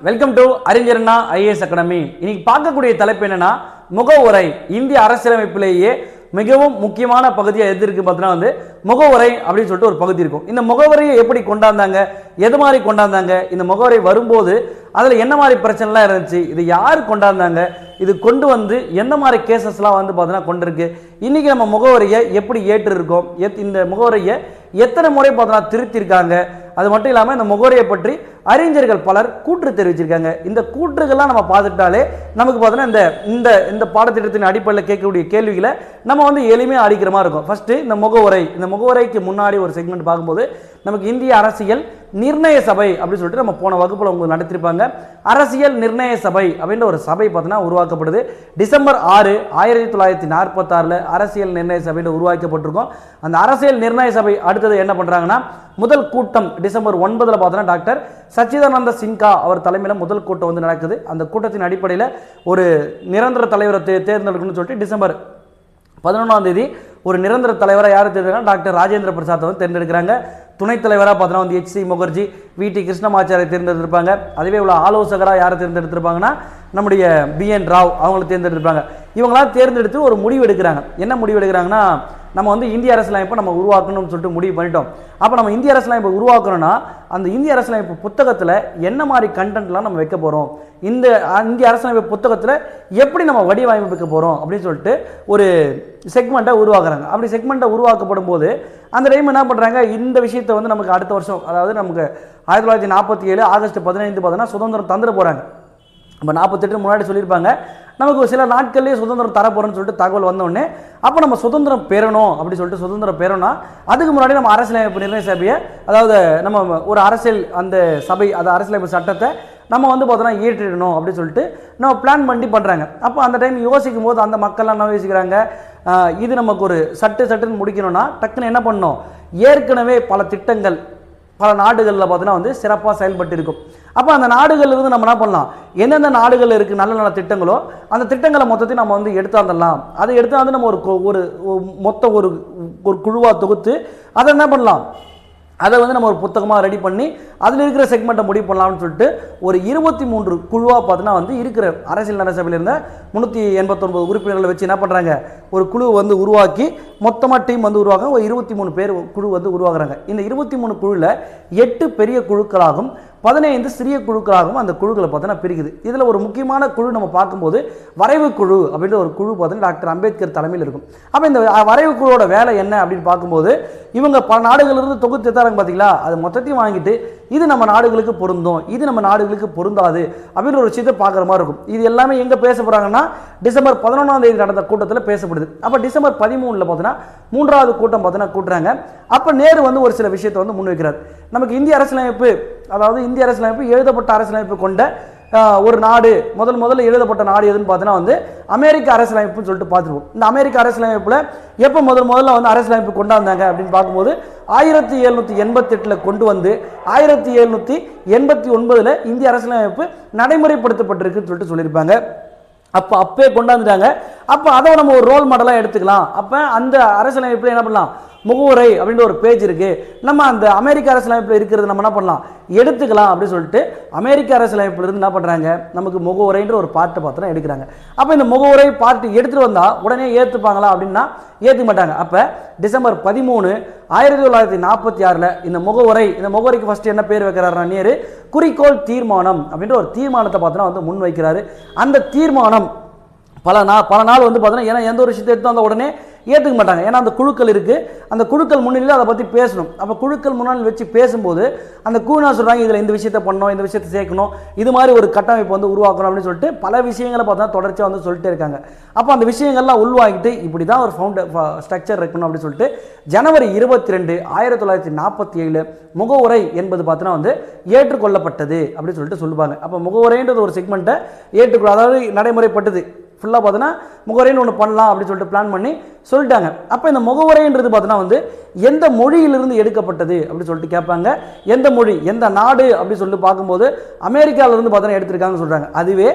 Welcome to Arignar Anna IAS academy. இன்னைக்கு பார்க்கக்கூடிய தலைப்பு என்னன்னா முகவுரை. இந்திய அரசியலமைப்பிலேயே மிகவும் முக்கியமான பகுதியாக எது இருக்கு பார்த்தீங்கன்னா முகவுரை அப்படின்னு சொல்லிட்டு ஒரு பகுதி இருக்கும். இந்த முகவுரையை எப்படி கொண்டாந்தாங்க, எது மாதிரி கொண்டாந்தாங்க, இந்த முகவுரை வரும்போது அதில் என்ன மாதிரி பிரச்சனைலாம் இருந்துச்சு, இது யார் கொண்டாந்தாங்க, இது கொண்டு வந்து எந்த மாதிரி கேசஸ்லாம் பார்த்தீங்கன்னா கொண்டிருக்கு, இன்னைக்கு நம்ம முகவரியை எப்படி ஏற்று இருக்கோம், இந்த முகவரியை எத்தனை முறை பார்த்தீங்கன்னா திருத்திருக்காங்க, அது மட்டும் இல்லாமல் இந்த முகவரியை பற்றி அறிஞர்கள் பலர் கூற்று தெரிவிச்சிருக்காங்க. இந்த கூற்றுகள்லாம் நம்ம பார்த்துட்டாலே நமக்கு பார்த்தீங்கன்னா இந்த இந்த பாடத்திட்டத்தின் அடிப்படையில் கேட்கக்கூடிய கேள்விகளை நம்ம எளிமையாக அடிக்கிற மாதிரி இருக்கும். ஃபர்ஸ்ட் இந்த முகவுரை. இந்த முகவுரைக்கு முன்னாடி ஒரு செக்மெண்ட் பார்க்கும்போது நமக்கு இந்திய அரசியல் நிர்ணய சபை அப்படின்னு சொல்லிட்டு நம்ம போன வகுப்புல உங்களுக்கு நடத்திருப்பாங்க. அரசியல் நிர்ணய சபை அப்படின்ற ஒரு சபை பார்த்தீங்கன்னா உருவாக்கப்படுது. டிசம்பர் 6, 1946 அரசியல் நிர்ணய சபையில் உருவாக்கப்பட்டிருக்கும். அந்த அரசியல் நிர்ணய சபை அடுத்தது என்ன பண்றாங்கன்னா முதல் கூட்டம் டிசம்பர் 9 பார்த்தீங்கன்னா டாக்டர் சச்சிதானந்த சின்ஹா அவர் தலைமையில் முதல் கூட்டம் நடக்குது. அந்த கூட்டத்தின் அடிப்படையில் ஒரு நிரந்தர தலைவரை தேர்ந்தெடுக்கணும்னு சொல்லிட்டு டிசம்பர் 11 ஒரு நிரந்தர தலைவராக யார் தேர்ந்தெடுக்கிறாங்க, டாக்டர் ராஜேந்திர பிரசாத் தேர்ந்தெடுக்கிறாங்க. துணைத் தலைவராக பார்த்தீங்கன்னா HC முகர்ஜி, VT கிருஷ்ணமாச்சாரியை தேர்ந்தெடுத்திருப்பாங்க. அதுவே உள்ள ஆலோசகராக யாரை தேர்ந்தெடுத்திருப்பாங்கன்னா நம்முடைய BN ராவ் அவங்களை தேர்ந்தெடுத்திருப்பாங்க. இவங்களாம் தேர்ந்தெடுத்து ஒரு முடிவு எடுக்கிறாங்க. என்ன முடிவு எடுக்கிறாங்கன்னா நம்ம இந்திய அரசியலமைப்பை நம்ம உருவாக்கணும்னு சொல்லிட்டு முடிவு பண்ணிட்டோம். அப்போ நம்ம இந்திய அரசியலமைப்பை உருவாக்கணும்னா அந்த இந்திய அரசியலமைப்பு புத்தகத்தில் என்ன மாதிரி கண்டென்ட்லாம் நம்ம வைக்க போகிறோம், இந்த இந்திய அரசியலமைப்பு புத்தகத்தில் எப்படி நம்ம வடிவமைக்க போகிறோம் அப்படின்னு சொல்லிட்டு ஒரு செக்மெண்ட்டை உருவாக்குறாங்க. அப்படி செக்மெண்ட்டை உருவாக்கப்படும் போது அந்த டைம் என்ன பண்ணுறாங்க, இந்த விஷயத்தை நமக்கு அடுத்த வருஷம், அதாவது நமக்கு 1947 ஆகஸ்ட் 15 பார்த்தீங்கன்னா சுதந்திரம் தந்துட போகிறாங்க. இப்போ 48 முன்னாடி சொல்லியிருப்பாங்க நமக்கு சில நாட்கள்லேயே சுதந்திரம் தரப்போறோம்னு சொல்லிட்டு தகவல் வந்தோடனே அப்போ நம்ம சுதந்திரம் பெறணும் அப்படின்னு சொல்லிட்டு சுதந்திரம் பெறணும்னா அதுக்கு முன்னாடி நம்ம அரசியலமைப்பு நிர்ணய சபையை, அதாவது நம்ம ஒரு அரசியல் அந்த சபை, அது அரசியலமைப்பு சட்டத்தை நம்ம பார்த்தோன்னா இயற்றிடணும் அப்படின்னு சொல்லிட்டு நம்ம பிளான் பண்ணி பண்ணுறாங்க. அப்போ அந்த டைம் யோசிக்கும் போது அந்த மக்கள்லாம் என்ன யோசிக்கிறாங்க, இது நமக்கு ஒரு சட்டுன்னு முடிக்கணும்னா டக்குன்னு என்ன பண்ணணும், ஏற்கனவே பல திட்டங்கள் பல நாடுகளில் பார்த்தீங்கன்னா சிறப்பாக செயல்பட்டு இருக்கும். அப்போ அந்த நாடுகளிலிருந்து நம்ம என்ன பண்ணலாம், எந்தெந்த நாடுகள் இருக்குது நல்ல நல்ல திட்டங்களோ அந்த திட்டங்களை மொத்தத்தையும் நம்ம எடுத்தாந்துடலாம். அதை எடுத்தாந்து நம்ம ஒரு மொத்த ஒரு குழுவாக தொகுத்து அதை என்ன பண்ணலாம், அதை நம்ம ஒரு புத்தகமாக ரெடி பண்ணி அதில் இருக்கிற செக்மெண்ட்டை முடிவு பண்ணலாம்னு சொல்லிட்டு ஒரு 23 குழுவாக பார்த்தீங்கன்னா இருக்கிற அரசியல் நிர்ணய சபையில் இருந்த 389 உறுப்பினர்களை வச்சு என்ன பண்ணுறாங்க, ஒரு குழு உருவாக்கி மொத்தமாக டீம் உருவாக்க ஒரு 23 பேர் குழு உருவாக்குறாங்க. இந்த 23 குழுவில் 8 பெரிய குழுக்களாகும் 15 சிறிய குழுக்களாகவும் அந்த குழுக்களை பார்த்தீங்கன்னா பிரிக்குது. இதில் ஒரு முக்கியமான குழு நம்ம பார்க்கும்போது வரைவு குழு அப்படின்ற ஒரு குழு பார்த்தீங்கன்னா டாக்டர் அம்பேத்கர் தலைமையில் இருக்கும். அப்போ இந்த வரைவு குழுவோட வேலை என்ன அப்படின்னு பார்க்கும்போது இவங்க பல நாடுகளிலிருந்து தொகுத்து தராங்க பார்த்தீங்களா, அது மொத்தத்தையும் வாங்கிட்டு இது நம்ம நாடுகளுக்கு பொருந்தும், இது நம்ம நாடுகளுக்கு பொருந்தாது அப்படின்னு ஒரு விஷயத்தை பார்க்குற மாதிரி இருக்கும். இது எல்லாமே எங்கே பேச போகிறாங்கன்னா டிசம்பர் 11 நடந்த கூட்டத்தில் பேசப்படுது. அப்போ டிசம்பர் 13 பார்த்தீங்கன்னா 3வது கூட்டம் பார்த்தீங்கன்னா கூட்டுறாங்க. அப்போ நேரு ஒரு சில விஷயத்தை முன்வைக்கிறார். நமக்கு இந்திய அரசியலமைப்பு, அதாவது இந்திய அரசியலமைப்பு எழுதப்பட்ட அரசியலமைப்பு கொண்ட ஒரு நாடு, முதல்ல எழுதப்பட்ட நாடு எதுன்னு பார்த்தீங்கன்னா அமெரிக்க அரசியலமைப்புன்னு சொல்லிட்டு பார்த்துருவோம். இந்த அமெரிக்க அரசியலமைப்பில் எப்போ முதல்ல அரசியலமைப்பு கொண்டாந்தாங்க அப்படின்னு பார்க்கும்போது 1788 கொண்டு வந்து 1789 இந்திய அரசியலமைப்பு நடைமுறைப்படுத்தப்பட்டிருக்குன்னு சொல்லிட்டு சொல்லியிருப்பாங்க. அப்பே கொண்டாந்துட்டாங்க. அப்போ அதை நம்ம ஒரு ரோல் மாடலாக எடுத்துக்கலாம். அப்போ அந்த அரசியலமைப்பில் என்ன பண்ணலாம், முகவுரை அப்படின்ற ஒரு பேஜ் இருக்கு, நம்ம அந்த அமெரிக்க அரசியலமைப்பில் இருக்கிறது நம்ம என்ன பண்ணலாம் எடுத்துக்கலாம் அப்படின்னு சொல்லிட்டு அமெரிக்க அரசியலமைப்பிலிருந்து என்ன பண்ணுறாங்க, நமக்கு முகவுரைன்ற ஒரு பார்ட்டு பார்த்தோன்னா எடுக்கிறாங்க. அப்போ இந்த முகவுரை பார்ட்டு எடுத்துகிட்டு வந்தால் உடனே ஏற்றுப்பாங்களா அப்படின்னா ஏற்றுக்க மாட்டாங்க. அப்போ டிசம்பர் 13, 1946 இந்த முகவுரைக்கு ஃபர்ஸ்ட் என்ன பேர் வைக்கிறாருன்னா நேரு குறிக்கோள் தீர்மானம் அப்படின்ற ஒரு தீர்மானத்தை பார்த்தோன்னா முன் வைக்கிறாரு. அந்த தீர்மானம் பல நாள் பார்த்தீங்கன்னா, ஏன்னா எந்த ஒரு விஷயத்தை எடுத்து வந்த உடனே ஏற்றுக்க மாட்டாங்க. ஏன்னா அந்த குழுக்கள் இருக்குது, அந்த குழுக்கள் முன்னிலையில் அதை பற்றி பேசணும். அப்போ குழுக்கள் முன்னாடி வச்சு பேசும்போது அந்த குழுனா சொல்கிறாங்க இதில் இந்த விஷயத்தை பண்ணணும், இந்த விஷயத்தை சேர்க்கணும், இது மாதிரி ஒரு கட்டமைப்பு உருவாக்கணும் அப்படின்னு சொல்லிட்டு பல விஷயங்களை பார்த்தா தொடர்ச்சியாக சொல்லிட்டே இருக்காங்க. அப்போ அந்த விஷயங்கள்லாம் உள்வாங்கிட்டு இப்படி தான் ஒரு ஸ்ட்ரக்சர் இருக்கணும் அப்படின்னு சொல்லிட்டு ஜனவரி 22, 1947 முகவுரை என்பது பார்த்தீங்கன்னா ஏற்றுக்கொள்ளப்பட்டது அப்படின்னு சொல்லிட்டு சொல்லுவாங்க. அப்போ முகவுரைன்றது ஒரு செக்மெண்ட்டை அதாவது நடைமுறைப்பட்டது ஃபுல்லாக பார்த்தீங்கன்னா முகவரைன்னு ஒன்று பண்ணலாம் அப்படின்னு சொல்லிட்டு பிளான் பண்ணி சொல்லிட்டாங்க. அப்போ இந்த முகவுரைன்றது பார்த்தீங்கன்னா வந்து எந்த மொழியிலிருந்து எடுக்கப்பட்டது அப்படின்னு சொல்லிட்டு கேட்பாங்க. எந்த மொழி, எந்த நாடு அப்படின்னு சொல்லிட்டு பார்க்கும்போது அமெரிக்காவிலிருந்து பார்த்தீங்கன்னா எடுத்திருக்காங்கன்னு சொல்கிறாங்க. அதுவே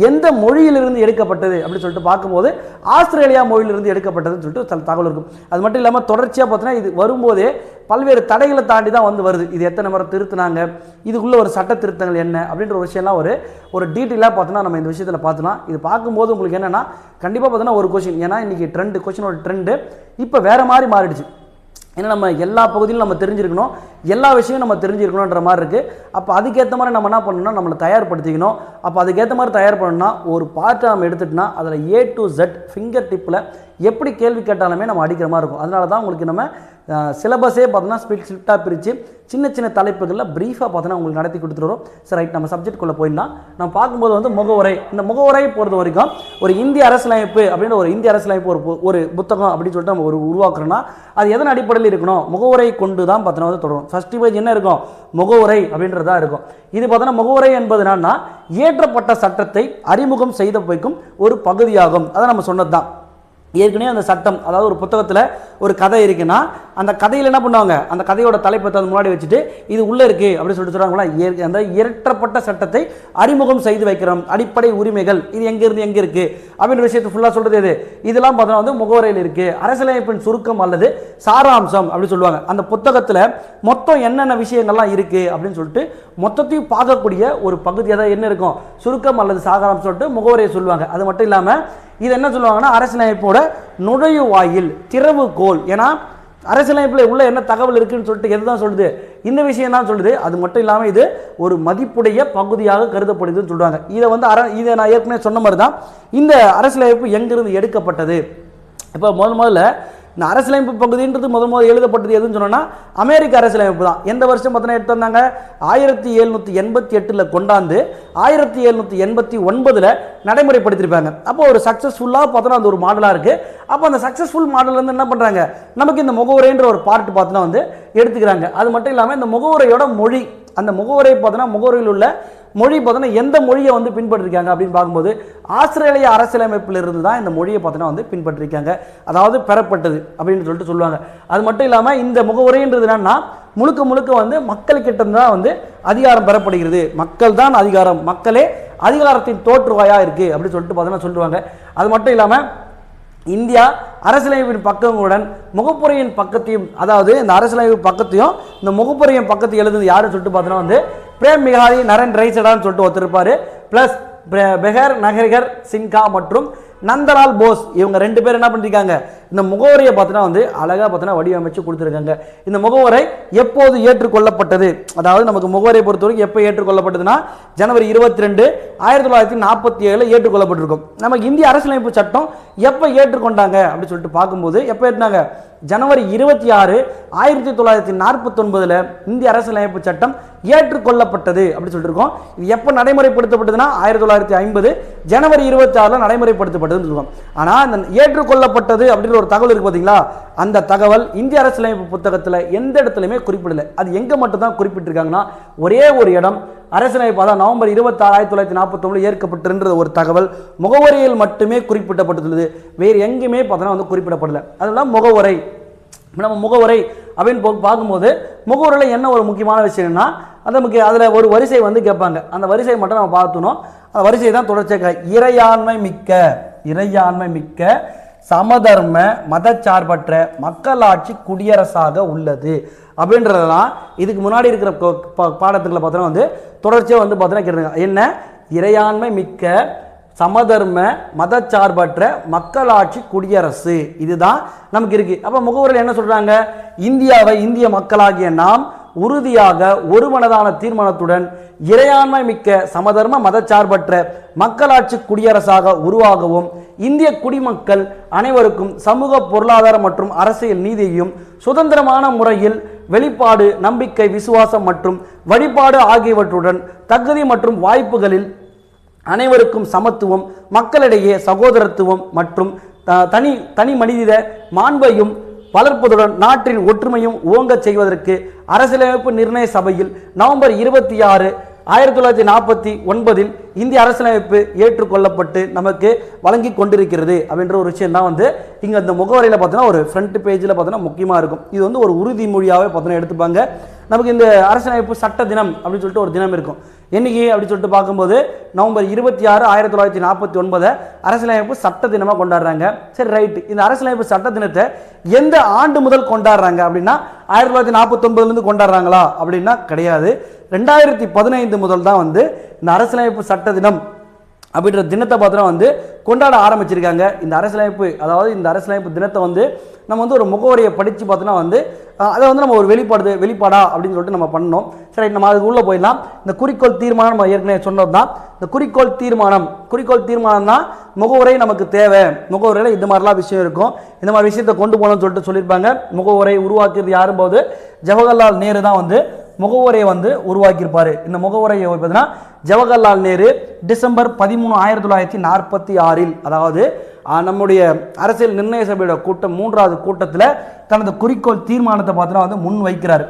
எந்த மொழியிலிருந்து எடுக்கப்பட்டது அப்படின்னு சொல்லிட்டு பார்க்கும்போது ஆஸ்திரேலியா மொழியிலிருந்து எடுக்கப்பட்டதுன்னு சொல்லிட்டு சில தகவல் இருக்கும். அது மட்டும் இல்லாமல் தொடர்ச்சியாக பார்த்தீங்கன்னா இது வரும்போதே பல்வேறு தடைகளை தாண்டி தான் வந்து வருது. இது எத்தனை முறை திருத்தினாங்க, இதுக்குள்ள ஒரு சட்ட திருத்தங்கள் என்ன அப்படின்ற ஒரு விஷயம்லாம் ஒரு டீட்டெயிலாக பார்த்தோன்னா நம்ம இந்த விஷயத்தில் பார்த்தோம்னா இது பார்க்கும்போது உங்களுக்கு என்னென்னா கண்டிப்பாக பார்த்தோன்னா ஒரு கொஸ்டின், ஏன்னா இன்றைக்கி கொஸ்டினோட ட்ரெண்டு இப்போ வேறு மாதிரி மாறிடுச்சு. ஏன்னா நம்ம எல்லா பகுதியிலும் நம்ம தெரிஞ்சிருக்கணும், எல்லா விஷயமும் நம்ம தெரிஞ்சிருக்கணுன்ற மாதிரி இருக்குது. அப்போ அதுக்கேற்ற மாதிரி நம்ம என்ன பண்ணணும்னா நம்மளை தயார்படுத்திக்கணும். அப்போ அதுக்கேற்ற மாதிரி தயார் பண்ணணும்னா ஒரு பார்ட்டை நம்ம எடுத்துட்டோம்னா அதில் A to Z ஃபிங்கர் டிப்பில் எப்படி கேள்வி கேட்டாலுமே நம்ம அடிக்கிற மாதிரி இருக்கும். அதனால தான் உங்களுக்கு நம்ம சிலபஸே பார்த்தோன்னா ஸ்பிளிட்டாக பிரித்து சின்ன சின்ன தலைப்புகளில் ப்ரீஃபாக பார்த்தோன்னா உங்களுக்கு நடத்தி கொடுத்துருவோம். சரி, ரைட், நம்ம சப்ஜெக்ட்குள்ளே போயிடலாம். நம்ம பார்க்கும்போது வந்து முகவுரை, இந்த முகவுரையை பொறுத்த வரைக்கும் ஒரு இந்திய அரசியலமைப்பு அப்படின்ற ஒரு இந்திய அரசியலமைப்பு ஒரு புத்தகம் அப்படின்னு சொல்லிட்டு நம்ம உருவாக்குறோன்னா அது எதன் அடிப்படையில் இருக்கணும், முகவுரை கொண்டு தான் பார்த்தோன்னா வந்து தொடரும். ஃபர்ஸ்ட் பேஜ் என்ன இருக்கும், முகவுரை அப்படின்றதா இருக்கும். இது பார்த்தோன்னா முகவுரை என்பது என்னன்னா இயற்றப்பட்ட சட்டத்தை அறிமுகம் செய்த வைக்கும் ஒரு பகுதியாகும். அதை நம்ம சொன்னது தான். ஏற்கனவே அந்த சட்டம், அதாவது ஒரு புத்தகத்தில் ஒரு கதை இருக்குன்னா அந்த கதையில் என்ன பண்ணுவாங்க, அந்த கதையோட தலைப்பத்தை அது முன்னாடி வச்சுட்டு இது உள்ளே இருக்குது அப்படின்னு சொல்லிட்டு சொல்கிறாங்களா, அந்த இயற்றப்பட்ட சட்டத்தை அறிமுகம் செய்து வைக்கிறோம், அடிப்படை உரிமைகள் இது எங்கேருந்து எங்கே இருக்குது அப்படின்ற விஷயத்தை ஃபுல்லாக சொல்கிறது எது, இதெல்லாம் பார்த்தோன்னா வந்து முகவுரையில் இருக்குது. அரசியலமைப்பின் சுருக்கம் அல்லது சாராம்சம் அப்படின்னு சொல்லுவாங்க. அந்த புத்தகத்தில் மொத்தம் என்னென்ன விஷயங்கள்லாம் இருக்குது அப்படின்னு சொல்லிட்டு மொத்தத்தையும் பார்க்கக்கூடிய ஒரு பகுதியாக தான் என்ன இருக்கும், சுருக்கம் அல்லது சாராம்சம் சொல்லிட்டு முகவுரையை சொல்லுவாங்க. அது மட்டும் இல்லாமல் இது என்ன சொல்லுவாங்கன்னா அரசியலமைப்போட நுழைவாயில், திறவுகோல். ஏன்னா அரசியலமைப்பில் உள்ள என்ன தகவல் இருக்குன்னு சொல்லிட்டு எதுதான் சொல்லுது, இந்த விஷயம் தான் சொல்லுது. அது மட்டும் இல்லாமல் இது ஒரு மதிப்புடைய பகுதியாக கருதப்படுதுன்னு சொல்லுவாங்க. இதை வந்து இதை நான் ஏற்கனவே சொன்ன மாதிரி தான் இந்த அரசியலமைப்பு எங்கிருந்து எடுக்கப்பட்டது. இப்போ முதல்ல இந்த அரசியலமைப்பு பகுதின்றது முதல் எழுதப்பட்டது எதுன்னு சொன்னோன்னா அமெரிக்க அரசியலமைப்பு தான். எந்த வருஷம் பார்த்தோன்னா எடுத்து வந்தாங்க, 1788 கொண்டாந்து 1789 நடைமுறைப்படுத்திருப்பாங்க. அப்போ ஒரு சக்ஸஸ்ஃபுல்லாக பார்த்தோன்னா அது ஒரு மாடலாக இருக்குது. அப்போ அந்த சக்ஸஸ்ஃபுல் மாடல் வந்து என்ன பண்ணுறாங்க, நமக்கு இந்த முகவுரைன்ற ஒரு பார்ட் பார்த்தோன்னா வந்து எடுத்துக்கிறாங்க. அது மட்டும் இல்லாமல் இந்த முகவுரையோட மொழி, அந்த முகவுரை பார்த்தோன்னா முகவுரையில் உள்ள மொழி பார்த்தோன்னா எந்த மொழியை வந்து பின்பற்றிருக்காங்க அப்படின்னு பார்க்கும்போது ஆஸ்திரேலிய அரசியலமைப்பிலிருந்து தான் இந்த மொழியை பார்த்தோன்னா வந்து பின்பற்றிருக்காங்க, அதாவது பெறப்பட்டது அப்படின்னு சொல்லிட்டு சொல்லுவாங்க. அது மட்டும் இல்லாமல் இந்த முகவுரைன்றது என்னன்னா முழுக்க வந்து மக்கள்கிட்ட தான் வந்து அதிகாரம் பெறப்படுகிறது, மக்கள் தான் அதிகாரம், மக்களே அதிகாரத்தின் தோற்றுவாயாக இருக்குது அப்படின்னு சொல்லிட்டு பார்த்தோன்னா சொல்லுவாங்க. அது மட்டும் இல்லாமல் இந்தியா அரசியலமைப்பின் பக்கங்களுடன் முகப்புரையின் பக்கத்தையும், அதாவது இந்த அரசியலமைப்பு பக்கத்தையும் இந்த முகப்புரையின் பக்கத்தை எழுதுது யாருன்னு சொல்லிட்டு பார்த்தோன்னா வந்து பிரேம் மிகாரி நரன் ரைசடான்னு சொல்லிட்டு ஒருத்தருப்பாரு, பிளஸ் பெஹர் நகரிகர் சின்ஹா மற்றும் நந்தலால் போஸ், இவங்க ரெண்டு பேர் என்ன பண்ணிருக்காங்க, இந்த முகவரியை பார்த்தோன்னா வந்து அழகாக பார்த்தோன்னா வடிவமைச்சு கொடுத்துருக்காங்க. இந்த முகவரை எப்போது ஏற்றுக்கொள்ளப்பட்டது, அதாவது நமக்கு முகவரை பொறுத்தவரைக்கும் எப்போ ஏற்றுக்கொள்ளப்பட்டதுன்னா ஜனவரி 22, 1947 ஏற்றுக்கொள்ளப்பட்டிருக்கும். நமக்கு இந்திய அரசியலமைப்பு சட்டம் எப்போ ஏற்றுக்கொண்டாங்க அப்படின்னு சொல்லிட்டு பார்க்கும்போது எப்போ ஏற்றினாங்க, ஜனவரி 26, 1949 இந்திய அரசியலமைப்பு சட்டம் ஏற்றுக்கொள்ளப்பட்டது அப்படி சொல்லியிருக்கோம். இது எப்போ நடைமுறைப்படுத்தப்பட்டதுன்னா 1950 ஜனவரி 26 நடைமுறைப்படுத்தப்பட்டதுன்னு சொல்லுவோம். ஆனால் இந்த ஏற்றுக்கொள்ளப்பட்டது அப்படின்ற ஒரு தகவல் இருக்கு பார்த்தீங்களா, அந்த தகவல் இந்திய அரசியலமைப்பு புத்தகத்தில் எந்த இடத்துலையுமே குறிப்பிடலை. அது எங்கே மட்டும் தான் குறிப்பிட்டிருக்காங்கன்னா ஒரே ஒரு இடம், அரசியலமைப்பு அதான் நவம்பர் 26, 1949 ஏற்கப்பட்டிருந்த ஒரு தகவல் முகவரியில் மட்டுமே குறிப்பிடப்பட்டுள்ளது, வேறு எங்கேயுமே பார்த்தோன்னா வந்து குறிப்பிடப்படலை. அதெல்லாம் முகவரை. நம்ம முகவரை அப்படின்னு பார்க்கும்போது முகவரியில் என்ன ஒரு முக்கியமான விஷயம்னா நமக்கு அதில் ஒரு வரிசை வந்து கேட்பாங்க, அந்த வரிசையை மட்டும் நம்ம பார்த்துனோம். அந்த வரிசை தான் தொடர்ச்சியாக இறையாண்மை மிக்க சமதர்ம மதச்சார்பற்ற மக்களாட்சி குடியரசாக உள்ளது அப்படின்றதெல்லாம் இதுக்கு முன்னாடி இருக்கிற பாடத்துக்களை பார்த்தோன்னா வந்து தொடர்ச்சியாக வந்து பார்த்தோன்னா கேட்டுருங்க. என்ன, இறையாண்மை மிக்க சமதர்ம மதச்சார்பற்ற மக்களாட்சி குடியரசு, இதுதான் நமக்கு இருக்கு. அப்போ முகவரில் என்ன சொல்றாங்க, இந்தியாவை இந்திய மக்களாகிய நாம் உறுதியாக ஒருமனதான தீர்மானத்துடன் இறையாண்மை மிக்க சமதர்ம மதச்சார்பற்ற மக்களாட்சி குடியரசாக உருவாகவும் இந்திய குடிமக்கள் அனைவருக்கும் சமூக பொருளாதார மற்றும் அரசியல் நீதியையும் சுதந்திரமான முறையில் வெளிப்பாடு, நம்பிக்கை, விசுவாசம் மற்றும் வழிபாடு ஆகியவற்றுடன் தகுதி மற்றும் வாய்ப்புகளில் அனைவருக்கும் சமத்துவம், மக்களிடையே சகோதரத்துவம் மற்றும் தனி மனித மாண்பையும் வளர்ப்பதுடன் நாட்டின் ஒற்றுமையும் ஓங்கச் செய்வதற்கு அரசியலமைப்பு நிர்ணய சபையில் நவம்பர் 26, 1949 இந்திய அரசியலமைப்பு ஏற்றுக்கொள்ளப்பட்டு நமக்கு வழங்கி கொண்டிருக்கிறது அப்படின்ற ஒரு விஷயம் தான் வந்து இங்கே அந்த முகவரியில் பார்த்தீங்கன்னா ஒரு ஃப்ரண்ட் பேஜில் பார்த்தீங்கன்னா முக்கியமாக இருக்கும். இது வந்து ஒரு உறுதிமொழியாகவே பார்த்தீங்கன்னா எடுத்துப்பாங்க. நமக்கு இந்த அரசியலமைப்பு சட்ட தினம் அப்படின்னு சொல்லிட்டு ஒரு தினம் இருக்கும். என்னைக்கு அப்படின்னு சொல்லிட்டு பார்க்கும்போது நவம்பர் 26, 1949 அரசியலமைப்பு சட்ட தினமாக கொண்டாடுறாங்க. சரி, ரைட்டு. இந்த அரசியலமைப்பு சட்ட தினத்தை எந்த ஆண்டு முதல் கொண்டாடுறாங்க அப்படின்னா 1949 கொண்டாடுறாங்களா அப்படின்னா கிடையாது. 2015 முதல் தான் வந்து இந்த அரசியலமைப்பு சட்ட தினம் அப்படின்ற தினத்தை பார்த்தோன்னா வந்து கொண்டாட ஆரம்பிச்சிருக்காங்க. இந்த அரசியலமைப்பு, அதாவது இந்த அரசியலமைப்பு தினத்தை வந்து நம்ம வந்து ஒரு முகவரியை படித்து பார்த்தோன்னா வந்து அதை வந்து நம்ம ஒரு வெளிப்பாடா அப்படின்னு சொல்லிட்டு நம்ம பண்ணோம். சரி, நம்ம அதுக்கு உள்ளே போயிடலாம். இந்த குறிக்கோள் தீர்மானம் நம்ம ஏற்கனவே சொன்னது தான். இந்த குறிக்கோள் தீர்மானம் தான் முகவரை நமக்கு தேவை. முகவரையில் இந்த மாதிரிலாம் விஷயம் இருக்கும். இந்த மாதிரி விஷயத்தை கொண்டு போகணும்னு சொல்லிட்டு சொல்லியிருப்பாங்க. முகவரை உருவாக்கியது யாரும்போது ஜவஹர்லால் நேரு தான் வந்து முகவரையை வந்து உருவாக்கியிருப்பார். இந்த முகவரையை பார்த்தீங்கன்னா ஜவஹர்லால் நேரு டிசம்பர் 13, 1946, அதாவது நம்முடைய அரசியல் நிர்ணய சபையோட கூட்டம் 3வது கூட்டத்தில் தனது குறிக்கோள் தீர்மானத்தை பார்த்தீங்கன்னா வந்து முன் வைக்கிறார்.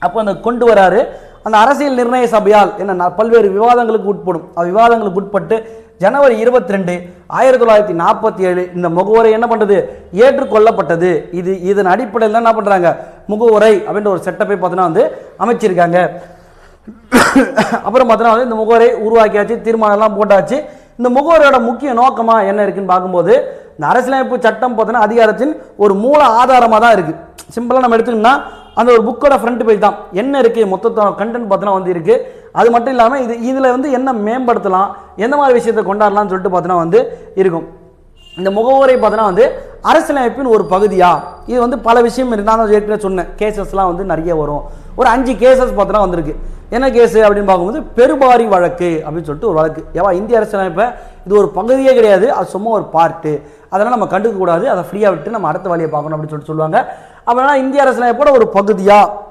அப்போ அந்த கொண்டு வராரு. அந்த அரசியல் நிர்ணய சபையால் என்ன பல்வேறு விவாதங்களுக்கு உட்படும். விவாதங்களுக்கு உட்பட்டு ஜனவரி 22, 1947 இந்த முகவரை என்ன பண்ணுறது, ஏற்றுக்கொள்ளப்பட்டது. இதன் அடிப்படையில் என்ன பண்ணுறாங்க, முகவரை அப்படின்ற ஒரு செட்டப்பை பார்த்தீங்கன்னா வந்து அமைச்சிருக்காங்க. அப்புறம் பார்த்தீங்கன்னா வந்து இந்த முகவரை உருவாக்கியாச்சு, தீர்மானம்லாம் போட்டாச்சு. இந்த முகவரையோட முக்கிய நோக்கமாக என்ன இருக்குன்னு பார்க்கும்போது இந்த அரசியலமைப்பு சட்டம் பார்த்தீங்கன்னா அதிகாரத்தின் ஒரு மூல ஆதாரமாக தான் இருக்குது. சிம்பிளாக நம்ம எடுத்துக்கிட்டோம்னா அந்த ஒரு புக்கோட ஃப்ரண்ட் பேஜ் தான் என்ன இருக்குது, மொத்தத்தோட கண்டென்ட் பார்த்தீங்கன்னா வந்து இருக்குது. அது மட்டும் இல்லாமல் இதில் வந்து என்ன மேம்படுத்தலாம், எந்த மாதிரி விஷயத்தை கொண்டாடலாம்னு சொல்லிட்டு பார்த்தீங்கன்னா வந்து இருக்கும். இந்த முகவரை பார்த்தீங்கன்னா வந்து அரசியலமைப்பின் ஒரு பகுதியா, இது வந்து பல விஷயம் நான் ஏற்கனவே சொன்னேன். கேசஸ்லாம் வந்து நிறைய வரும். ஒரு 5 கேசஸ் பார்த்தீங்கன்னா வந்திருக்கு. என்ன கேஸு அப்படின்னு பார்க்கும்போது பெருபாரி வழக்கு அப்படின்னு சொல்லிட்டு ஒரு வழக்கு. இந்திய அரசியலமைப்பை இது ஒரு பகுதியே கிடையாது, அது சும்மா ஒரு பார்ட்டு. அதெல்லாம் நம்ம கண்டுக்க கூடாது, அதை ஃப்ரீயாக விட்டு நம்ம அடுத்த வழியை பார்க்கணும் அப்படின்னு சொல்லிட்டு சொல்லுவாங்க. அப்படின்னா இந்திய அரசியலமைப்போட ஒரு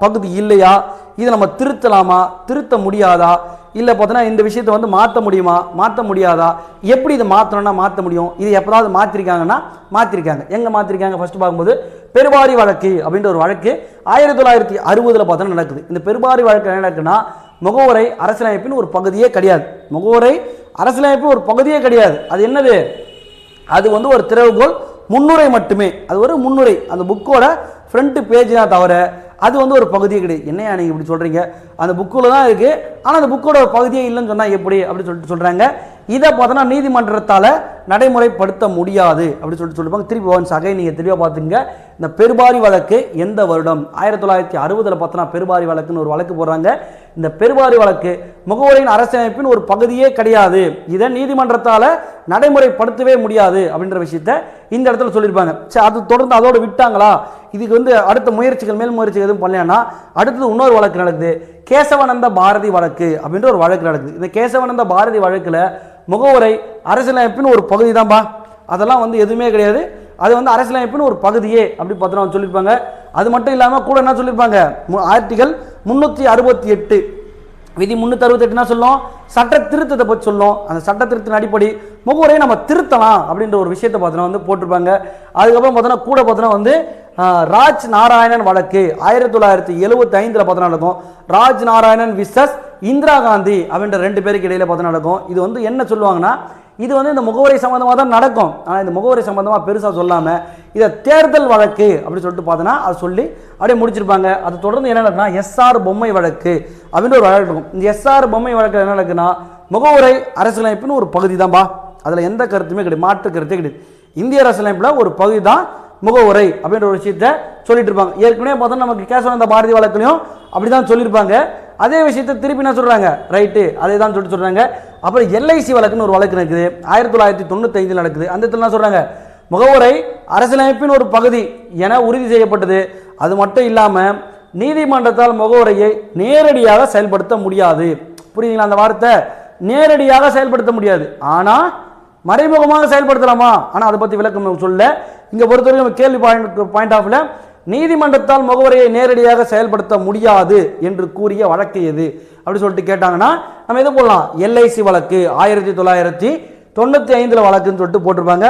பகுதி இல்லையா, இதை நம்ம திருத்தலாமா, திருத்த முடியாதா, இல்லை பார்த்தோன்னா இந்த விஷயத்தை வந்து மாற்ற முடியுமா, மாற்ற முடியாதா, எப்படி இதை மாற்றணும்னா மாற்ற முடியும், இது எப்போதாவது மாற்றிருக்காங்கன்னா மாற்றிருக்காங்க. எங்கே மாற்றிருக்காங்க ஃபஸ்ட்டு பார்க்கும்போது பெருபாரி வழக்கு அப்படின்ற ஒரு வழக்கு 1960 பார்த்தோன்னா நடக்குது. இந்த பெருபாரி வழக்கு என்ன நடக்குன்னா, முகவரை அரசியலமைப்பின் ஒரு பகுதியே கிடையாது. முகவரை அரசியலமைப்பு ஒரு பகுதியே கிடையாது. அது என்னது, அது வந்து ஒரு திறவுகோல் முன்னுரை மட்டுமே. அது ஒரு முன்னுரை, அந்த புக்கோட ஃப்ரண்ட் பேஜ் தான் தவிர அது வந்து ஒரு பகுதியே கிடையாது. என்னையா நீங்கள் இப்படி சொல்கிறீங்க, அந்த புக்கில் தான் இருக்குது, ஆனால் அந்த புக்கோட ஒரு பகுதியே இல்லைன்னு சொன்னால் எப்படி அப்படின்னு சொல்லிட்டு சொல்கிறாங்க. இதை பார்த்தோன்னா நீதிமன்றத்தால் நடைமுறைப்படுத்த முடியாது அப்படின்னு சொல்லிட்டு சொல்லிப்பாங்க. திருப்பி ஒன்ஸ் அகைன் நீங்கள் தெளிவாக பார்த்துங்க. இந்த பெருபாரி வழக்கு எந்த வருடம், 1960 பார்த்தோன்னா பெருபாரி வழக்குன்னு ஒரு வழக்கு போடுறாங்க. இந்த பெருபாரி வழக்கு முகவரியின் அரசியலமைப்பின் ஒரு பகுதியே கிடையாது, இதை நீதிமன்றத்தால் நடைமுறைப்படுத்தவே முடியாது அப்படின்ற விஷயத்த இந்த இடத்துல சொல்லியிருப்பாங்க. சரி, அது தொடர்ந்து அதோடு விட்டாங்களா, இதுக்கு வந்து அடுத்த முயற்சிகள் மேல் முயற்சிகள் எதுவும் பண்ணலைன்னா அடுத்தது இன்னொரு வழக்கு நடக்குது, கேசவானந்த பாரதி வழக்கு அப்படின்ற ஒரு வழக்கு நடக்குது. இந்த கேசவானந்த பாரதி வழக்கில் முகவரை அரசியலமைப்பின் ஒரு பகுதி தான்பா, அதெல்லாம் வந்து எதுவுமே கிடையாது, அது வந்து அரசியலமைப்பின் ஒரு பகுதியே அப்படி பார்த்தோன்னா சொல்லியிருப்பாங்க. அது மட்டும் இல்லாமல் கூட என்ன சொல்லியிருப்பாங்க, ஆர்டிகல் 368 விதி 368 சொல்லும், சட்ட திருத்தத்தை பற்றி சொல்லும். அந்த சட்ட திருத்தின் அடிப்படை முகவரையை நம்ம திருத்தலாம் அப்படின்ற ஒரு விஷயத்தை பார்த்தோன்னா வந்து போட்டிருப்பாங்க. அதுக்கப்புறம் பார்த்தோன்னா கூட பார்த்தோன்னா வந்து ராஜ் நாராயணன் வழக்கு 1975 பார்த்தோன்னா நடக்கும். ராஜ் நாராயணன் விசஸ் இந்திரா காந்தி அப்படின்ற 2 பேருக்கு இடையில பார்த்தோன்னா நடக்கும். இது வந்து என்ன சொல்லுவாங்கன்னா, இது வந்து இந்த முகவரி சம்பந்தமாக தான் நடக்கும். ஆனால் இந்த முகவரி சம்பந்தமாக பெருசாக சொல்லாமல் இதை தேர்தல் வழக்கு அப்படின்னு சொல்லிட்டு பார்த்தோன்னா அது சொல்லி அப்படியே முடிச்சிருப்பாங்க. அது தொடர்ந்து என்ன நடக்குன்னா எஸ்ஆர் பொம்மை வழக்கு அப்படின்னு ஒரு வழக்கு இருக்கும். இந்த எஸ்ஆர் பொம்மை வழக்கு என்ன நடக்குன்னா, முகவரை அரசியலமைப்பின் ஒரு பகுதி தான்பா, அதில் எந்த கருத்துமே கிடையாது, மாற்று கருத்தே கிடையாது. இந்திய அரசியலமைப்பில் ஒரு பகுதி தான் முகவரை அப்படின்ற ஒரு விஷயத்த சொல்லிட்டு இருப்பாங்க. ஏற்கனவே பார்த்தோன்னா நமக்கு கேசவானந்த பாரதி வழக்குலையும் அப்படி தான் சொல்லியிருப்பாங்க. அதே விஷயத்தை திருப்பி என்ன சொல்கிறாங்க, ரைட்டு அதே தான் சொல்லிட்டு சொல்கிறாங்க. அப்புறம் எல்ஐசி வழக்குன்னு ஒரு வழக்கு இருக்குது, 1995 நடக்குது. அந்த இடத்துல என்ன சொல்கிறாங்க, முகவரை அரசியலமைப்பின் ஒரு பகுதி என உறுதி செய்யப்பட்டது. அது மட்டும் இல்லாமல் நீதிமன்றத்தால் முகவரையை நேரடியாக செயல்படுத்த முடியாது. புரியுதுங்களா அந்த வார்த்தை, நேரடியாக செயல்படுத்த முடியாது, ஆனால் மறைமுகமாக செயல்படுத்தலாமா, ஆனால் அதை பற்றி விளக்கம் சொல்ல. இங்கே பொறுத்தவரைக்கும் கேள்வி பாயிண்ட் ஆஃப்ல நீதிமன்றத்தால் முகவரையை நேரடியாக செயல்படுத்த முடியாது என்று கூறிய வழக்கு எது அப்படி சொல்லிட்டு கேட்டாங்கன்னா நம்ம எது போடலாம், எல்ஐசி வழக்கு 1995 வழக்குன்னு சொல்லிட்டு போட்டிருப்பாங்க.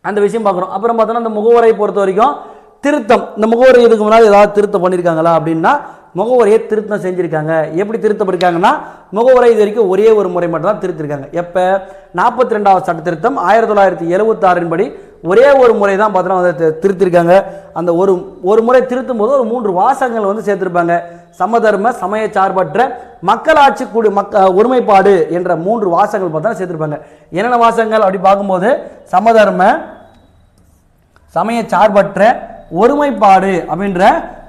அந்த விஷயம் பார்க்குறோம். அப்புறம் பார்த்தோன்னா இந்த முகவரை பொறுத்த வரைக்கும் திருத்தம், இந்த முகவரை இதுக்கு முன்னாடி ஏதாவது திருத்தம் பண்ணியிருக்காங்களா அப்படின்னா முகவரையை திருத்தம் செஞ்சுருக்காங்க. எப்படி திருத்தப்பட்டிருக்காங்கன்னா முகவரை இது வரைக்கும் ஒரே ஒரு முறை மட்டும் தான் திருத்திருக்காங்க. எப்போ 42வது சட்ட திருத்தம் 1976 படி ஒரே ஒரு முறை தான் பார்த்தீங்கன்னா திருத்திருக்காங்க. அந்த ஒரு முறை திருத்தும் போது ஒரு 3 வாசகங்கள் வந்து சேர்த்திருப்பாங்க. சமதர்ம சமய சார்பற்ற மக்களாட்சி ஒருமைப்பாடு என்ற 3 வாசகங்கள் பார்த்தா சேர்த்திருப்பாங்க. என்னென்ன வாசகங்கள் அப்படி பார்க்கும்போது சமதர்ம சமய சார்பற்ற ஒருமைப்பாடு அப்படின்ற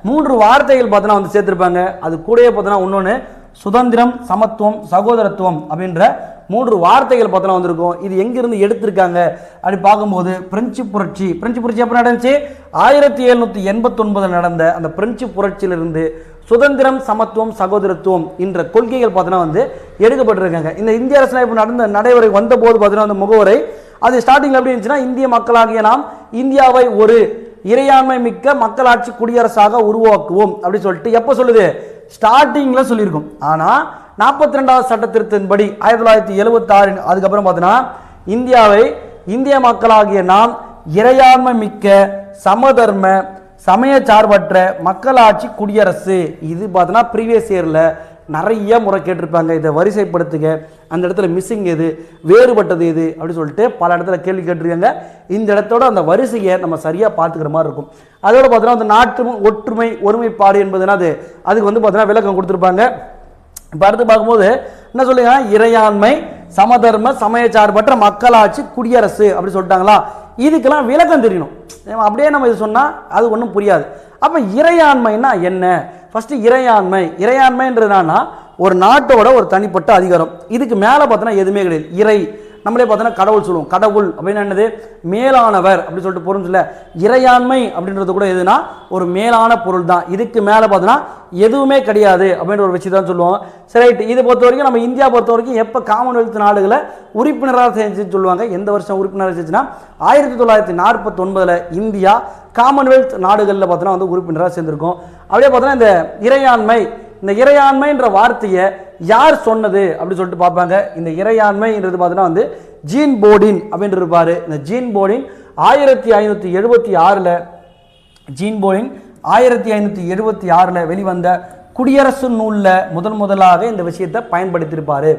3 வார்த்தைகள் பார்த்தோன்னா வந்து சேர்த்திருப்பாங்க. அது கூடயே பார்த்தோன்னா இன்னொன்று சுதந்திரம் சமத்துவம் சகோதரத்துவம் அப்படின்ற 3 வார்த்தைகள் பார்த்தோன்னா வந்திருக்கும். இது எங்கிருந்து எடுத்திருக்காங்க அப்படி பார்க்கும்போது பிரெஞ்சு புரட்சி எப்போ நடந்துச்சு 1789 நடந்த அந்த பிரெஞ்சு புரட்சியிலிருந்து சுதந்திரம் சமத்துவம் சகோதரத்துவம் என்ற கொள்கைகள் பார்த்தோன்னா வந்து எடுக்கப்பட்டிருக்காங்க. இந்த இந்திய அரசியலமைப்பு நடந்த நடைமுறை வந்த போது பார்த்தோன்னா அந்த முகவரை அது ஸ்டார்டிங்ல எப்படி இருந்துச்சுன்னா இந்திய மக்களாகிய நாம் இந்தியாவை ஒரு இறையாண்மை மிக்க மக்களாட்சி குடியரசாக உருவாக்குவோம் அப்படின்னு சொல்லிட்டு எப்போ சொல்லுது ஸ்டார்டிங்ல சொல்லியிருக்கும். ஆனால் 42வது சட்ட திருத்தத்தின்படி 1976 அதுக்கப்புறம் பார்த்தோன்னா இந்தியாவை இந்திய மக்களாகிய நாம் இறையாண்மை மிக்க சமதர்ம சமய சார்பற்ற மக்களாட்சி குடியரசு இது பார்த்தோன்னா ப்ரீவியஸ் இயரில் நிறைய முறை கேட்டிருப்பாங்க. இதை வரிசைப்படுத்துங்க, அந்த இடத்துல மிஸ்ஸிங் எது வேறுபட்டது எது அப்படின்னு சொல்லிட்டு பல இடத்துல கேள்வி கேட்டிருக்காங்க. இந்த இடத்தோட அந்த வரிசையை நம்ம சரியாக பார்த்துக்கிற மாதிரி இருக்கும். அதோட பார்த்தோன்னா அந்த நாட்டு ஒற்றுமை ஒருமைப்பாடு என்பதுனா அதுக்கு வந்து பார்த்தோன்னா விளக்கம் கொடுத்துருப்பாங்க. இப்போ அடுத்து பார்க்கும்போது என்ன சொல்லுங்க இறையாண்மை சமதர்ம சமய சார்பற்ற மக்களாட்சி குடியரசு அப்படி சொல்லிட்டாங்களா. இதுக்கெல்லாம் விளக்கம் தெரியணும். அப்படியே நம்ம இது சொன்னால் அது ஒன்றும் புரியாது. அப்போ இறையாண்மைன்னா என்ன? ஃபர்ஸ்ட் இறையாண்மைன்றதுனா ஒரு நாட்டோட ஒரு தனிப்பட்ட அதிகாரம். இதுக்கு மேலே பார்த்தோன்னா எதுவுமே கிடையாது. இறை நம்மளே பார்த்தோன்னா கடவுள் சொல்லுவோம். கடவுள் அப்படின்னு என்னது மேலானவர் அப்படின்னு சொல்லிட்டு பொருள் இல்லை. இறையாண்மை அப்படின்றது கூட எதுனா ஒரு மேலான பொருள் தான். இதுக்கு மேலே பார்த்தோன்னா எதுவுமே கிடையாது அப்படின்ற ஒரு விஷயம் தான் சொல்லுவோம். சரி, இதை பொறுத்த வரைக்கும் நம்ம இந்தியா பொறுத்த வரைக்கும் எப்போ காமன்வெல்த் நாடுகளை உறுப்பினராக செஞ்சுன்னு சொல்லுவாங்க. எந்த வருஷம் உறுப்பினராக செஞ்சுன்னா 1949 இந்தியா காமன்வெல்த் நாடுகளில் பார்த்தோன்னா வந்து உறுப்பினராக சேர்ந்திருக்கும். அப்படியே பார்த்தோன்னா இந்த இறையாண்மைன்ற வார்த்தையை யார் சொன்னது அப்படின்னு சொல்லிட்டு பார்ப்பாங்க. இந்த இறையாண்மைன்றது பார்த்தோன்னா வந்து ஜீன் போடின் அப்படின்னு இருப்பாரு. இந்த ஜீன் போடின் 1576 வெளிவந்த குடியரசு நூலில் முதலாக இந்த விஷயத்தை பயன்படுத்தியிருப்பாரு.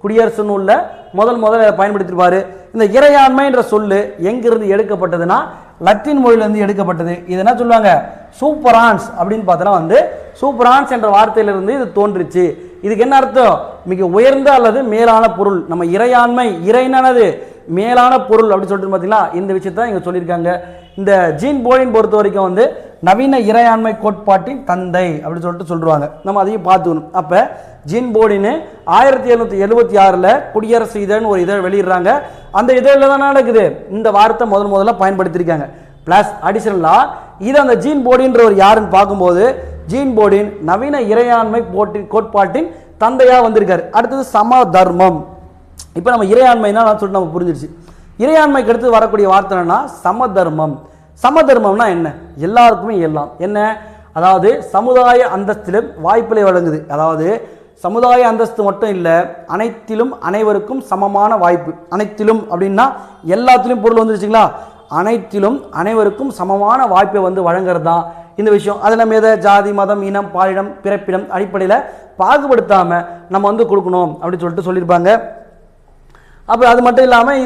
குடியரசு நூலில் முதல்ல பயன்படுத்தியிருப்பாரு. இந்த இறையாண்மைன்ற சொல்லு எங்கிருந்து எடுக்கப்பட்டதுன்னா லத்தீன் மொழியிலிருந்து எடுக்கப்பட்டது. இது என்ன சொல்லுவாங்க சூப்பரான்ஸ் அப்படின்னு பார்த்தோன்னா வந்து சூப்பரான்ஸ் என்ற வார்த்தையிலிருந்து இது தோன்றுச்சு. இதுக்கு என்ன அர்த்தம்? மிக உயர்ந்த அல்லது மேலான பொருள். நம்ம இறையாண்மை இறைனானது மேலான பொருள் அப்படின்னு சொல்லிட்டு பார்த்தீங்களா இந்த விஷயத்தான் இங்கே சொல்லியிருக்காங்க. இந்த ஜீன் போடின் பொறுத்த வரைக்கும் வந்து நவீன இறையாண்மை கோட்பாட்டின் தந்தை அப்படின்னு சொல்லிட்டு சொல்லுவாங்க. நம்ம அதையும் பார்த்துக்கணும். அப்போ ஜீன் போடின் 1776 குடியரசு இதழ்னு ஒரு இதழ் வெளியிடுறாங்க. அந்த இதழில் தான் நடக்குது இந்த வார்த்தை முதல்ல பயன்படுத்தியிருக்காங்க. பிளஸ் அடிஷனலா இது அந்த ஜீன் போடின்ற ஒரு யாருன்னு பார்க்கும்போது ஜீன் போடின் நவீன இறையாண்மை கோட்பாட்டின் தந்தையா வந்திருக்காரு. அடுத்தது சமதர்மம். இப்போ நம்ம இறையாண்மைனா சொல்லிட்டு நம்ம புரிஞ்சிருச்சு. இறையாண்மைக்கு அடுத்து வரக்கூடிய வார்த்தை என்னன்னா சமதர்மம். சமதர்மம்னா என்ன? எல்லாருக்குமே எல்லாம் என்ன? அதாவது சமுதாய அந்தஸ்திலும் வாய்ப்பிலை வழங்குது. அதாவது சமுதாய அந்தஸ்து மட்டும் இல்லை, அனைத்திலும் அனைவருக்கும் சமமான வாய்ப்பு. அனைத்திலும் அப்படின்னா எல்லாத்திலும் பொருள் வந்துருச்சுங்களா. அனைத்திலும் அனைவருக்கும் சமமான வாய்ப்பை வந்து வழங்குறது தான் இந்த விஷயம். அதை நம்ம எதை ஜாதி மதம் இனம் பாலினம் பிறப்பிடம் அடிப்படையில் பாகுபடுத்தாமல் நம்ம வந்து கொடுக்கணும் அப்படின்னு சொல்லிட்டு சொல்லியிருப்பாங்க. அப்போ அது மட்டும் இல்லாமல்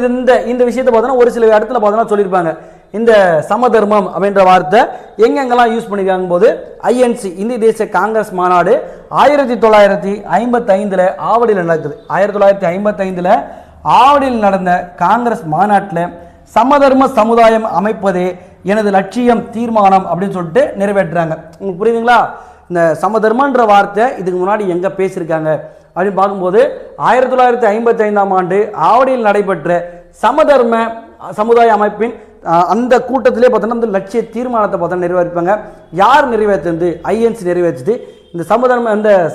இந்த விஷயத்தை பார்த்தோன்னா ஒரு சில இடத்துல பார்த்தோன்னா சொல்லியிருப்பாங்க. இந்த சமதர்மம் அப்படின்ற வார்த்தை எங்கெங்கெல்லாம் யூஸ் பண்ணியிருக்காங்க போது ஐஎன்சி இந்திய தேசிய காங்கிரஸ் மாநாடு 1955 ஆவடியில் நடக்குது. 1955 ஆவடியில் நடந்த காங்கிரஸ் மாநாட்டில் சமதர்ம சமுதாயம் அமைப்பதே எனது லட்சியம் தீர்மானம் அப்படின்னு சொல்லிட்டு நிறைவேற்றுறாங்க. உங்களுக்கு புரியுதுங்களா? இந்த சமதர்மன்ற வார்த்தை இதுக்கு முன்னாடி எங்கே பேசியிருக்காங்க அப்படின்னு பார்க்கும்போது 1955 ஆண்டு ஆவடியில் நடைபெற்ற சமதர்ம சமுதாய அமைப்பின் அந்த கூட்டத்திலே பார்த்தோன்னா அந்த லட்சிய தீர்மானத்தை பார்த்தா நிறைவேற்பாங்க. யார் நிறைவேற்றுறது? ஐஎன்சி நிறைவேற்றுது. இந்த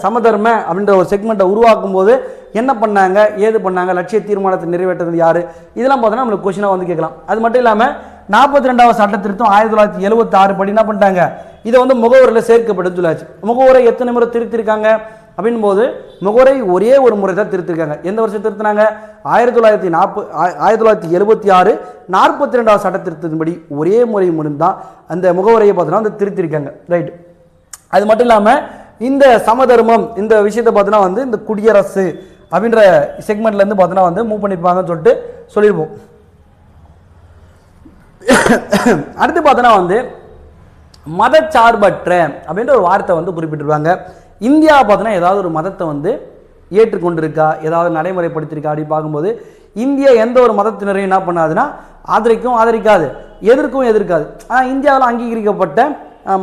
சமதர்ம அப்படின்ற ஒரு செக்மெண்ட்டை உருவாக்கும் போது என்ன பண்ணாங்க ஏது பண்ணாங்க லட்சிய தீர்மானத்தை நிறைவேற்றது யார்? இதெல்லாம் பார்த்தோன்னா நம்மளுக்கு கொஸ்டினாக வந்து கேட்கலாம். அது மட்டும் இல்லாமல் 42வது சட்ட திருத்தம் 1976 படி என்ன பண்ணிட்டாங்க இதை வந்து முகவரில் சேர்க்கப்பட்டு சொல்லாச்சு. முகவரை எத்தனை முறை திருத்திருக்காங்க அப்படின் போது முகவரை ஒரே ஒரு முறை தான் திருத்திருக்காங்க. எந்த வருஷம் திருத்தினாங்க? 1976 42வது சட்ட திருத்தத்தின்படி ஒரே முறை முடிந்தான் அந்த முகவரையை பார்த்தோன்னா வந்து திருத்திருக்காங்க. ரைட். அது மட்டும் இல்லாமல் இந்த சமதர்மம் இந்த விஷயத்தை பார்த்தீங்கன்னா வந்து இந்த குடியரசு அப்படின்ற செக்மெண்ட்லேருந்து பார்த்தீங்கன்னா வந்து மூவ் பண்ணியிருப்பாங்கன்னு சொல்லிட்டு சொல்லியிருப்போம். அடுத்து பார்த்தோன்னா வந்து மதச்சார்பற்ற அப்படின்ற ஒரு வார்த்தை வந்து குறிப்பிட்டிருப்பாங்க. இந்தியா பார்த்தோன்னா ஏதாவது ஒரு மதத்தை வந்து ஏற்றுக்கொண்டிருக்கா, ஏதாவது நடைமுறைப்படுத்தியிருக்கா அப்படி பார்க்கும்போது இந்தியா எந்த ஒரு மதத்தினரையும் என்ன பண்ணாதுன்னா ஆதரிக்கும் ஆதரிக்காது, எதிர்க்கும் எதிர்க்காது. ஆனால் இந்தியாவில் அங்கீகரிக்கப்பட்ட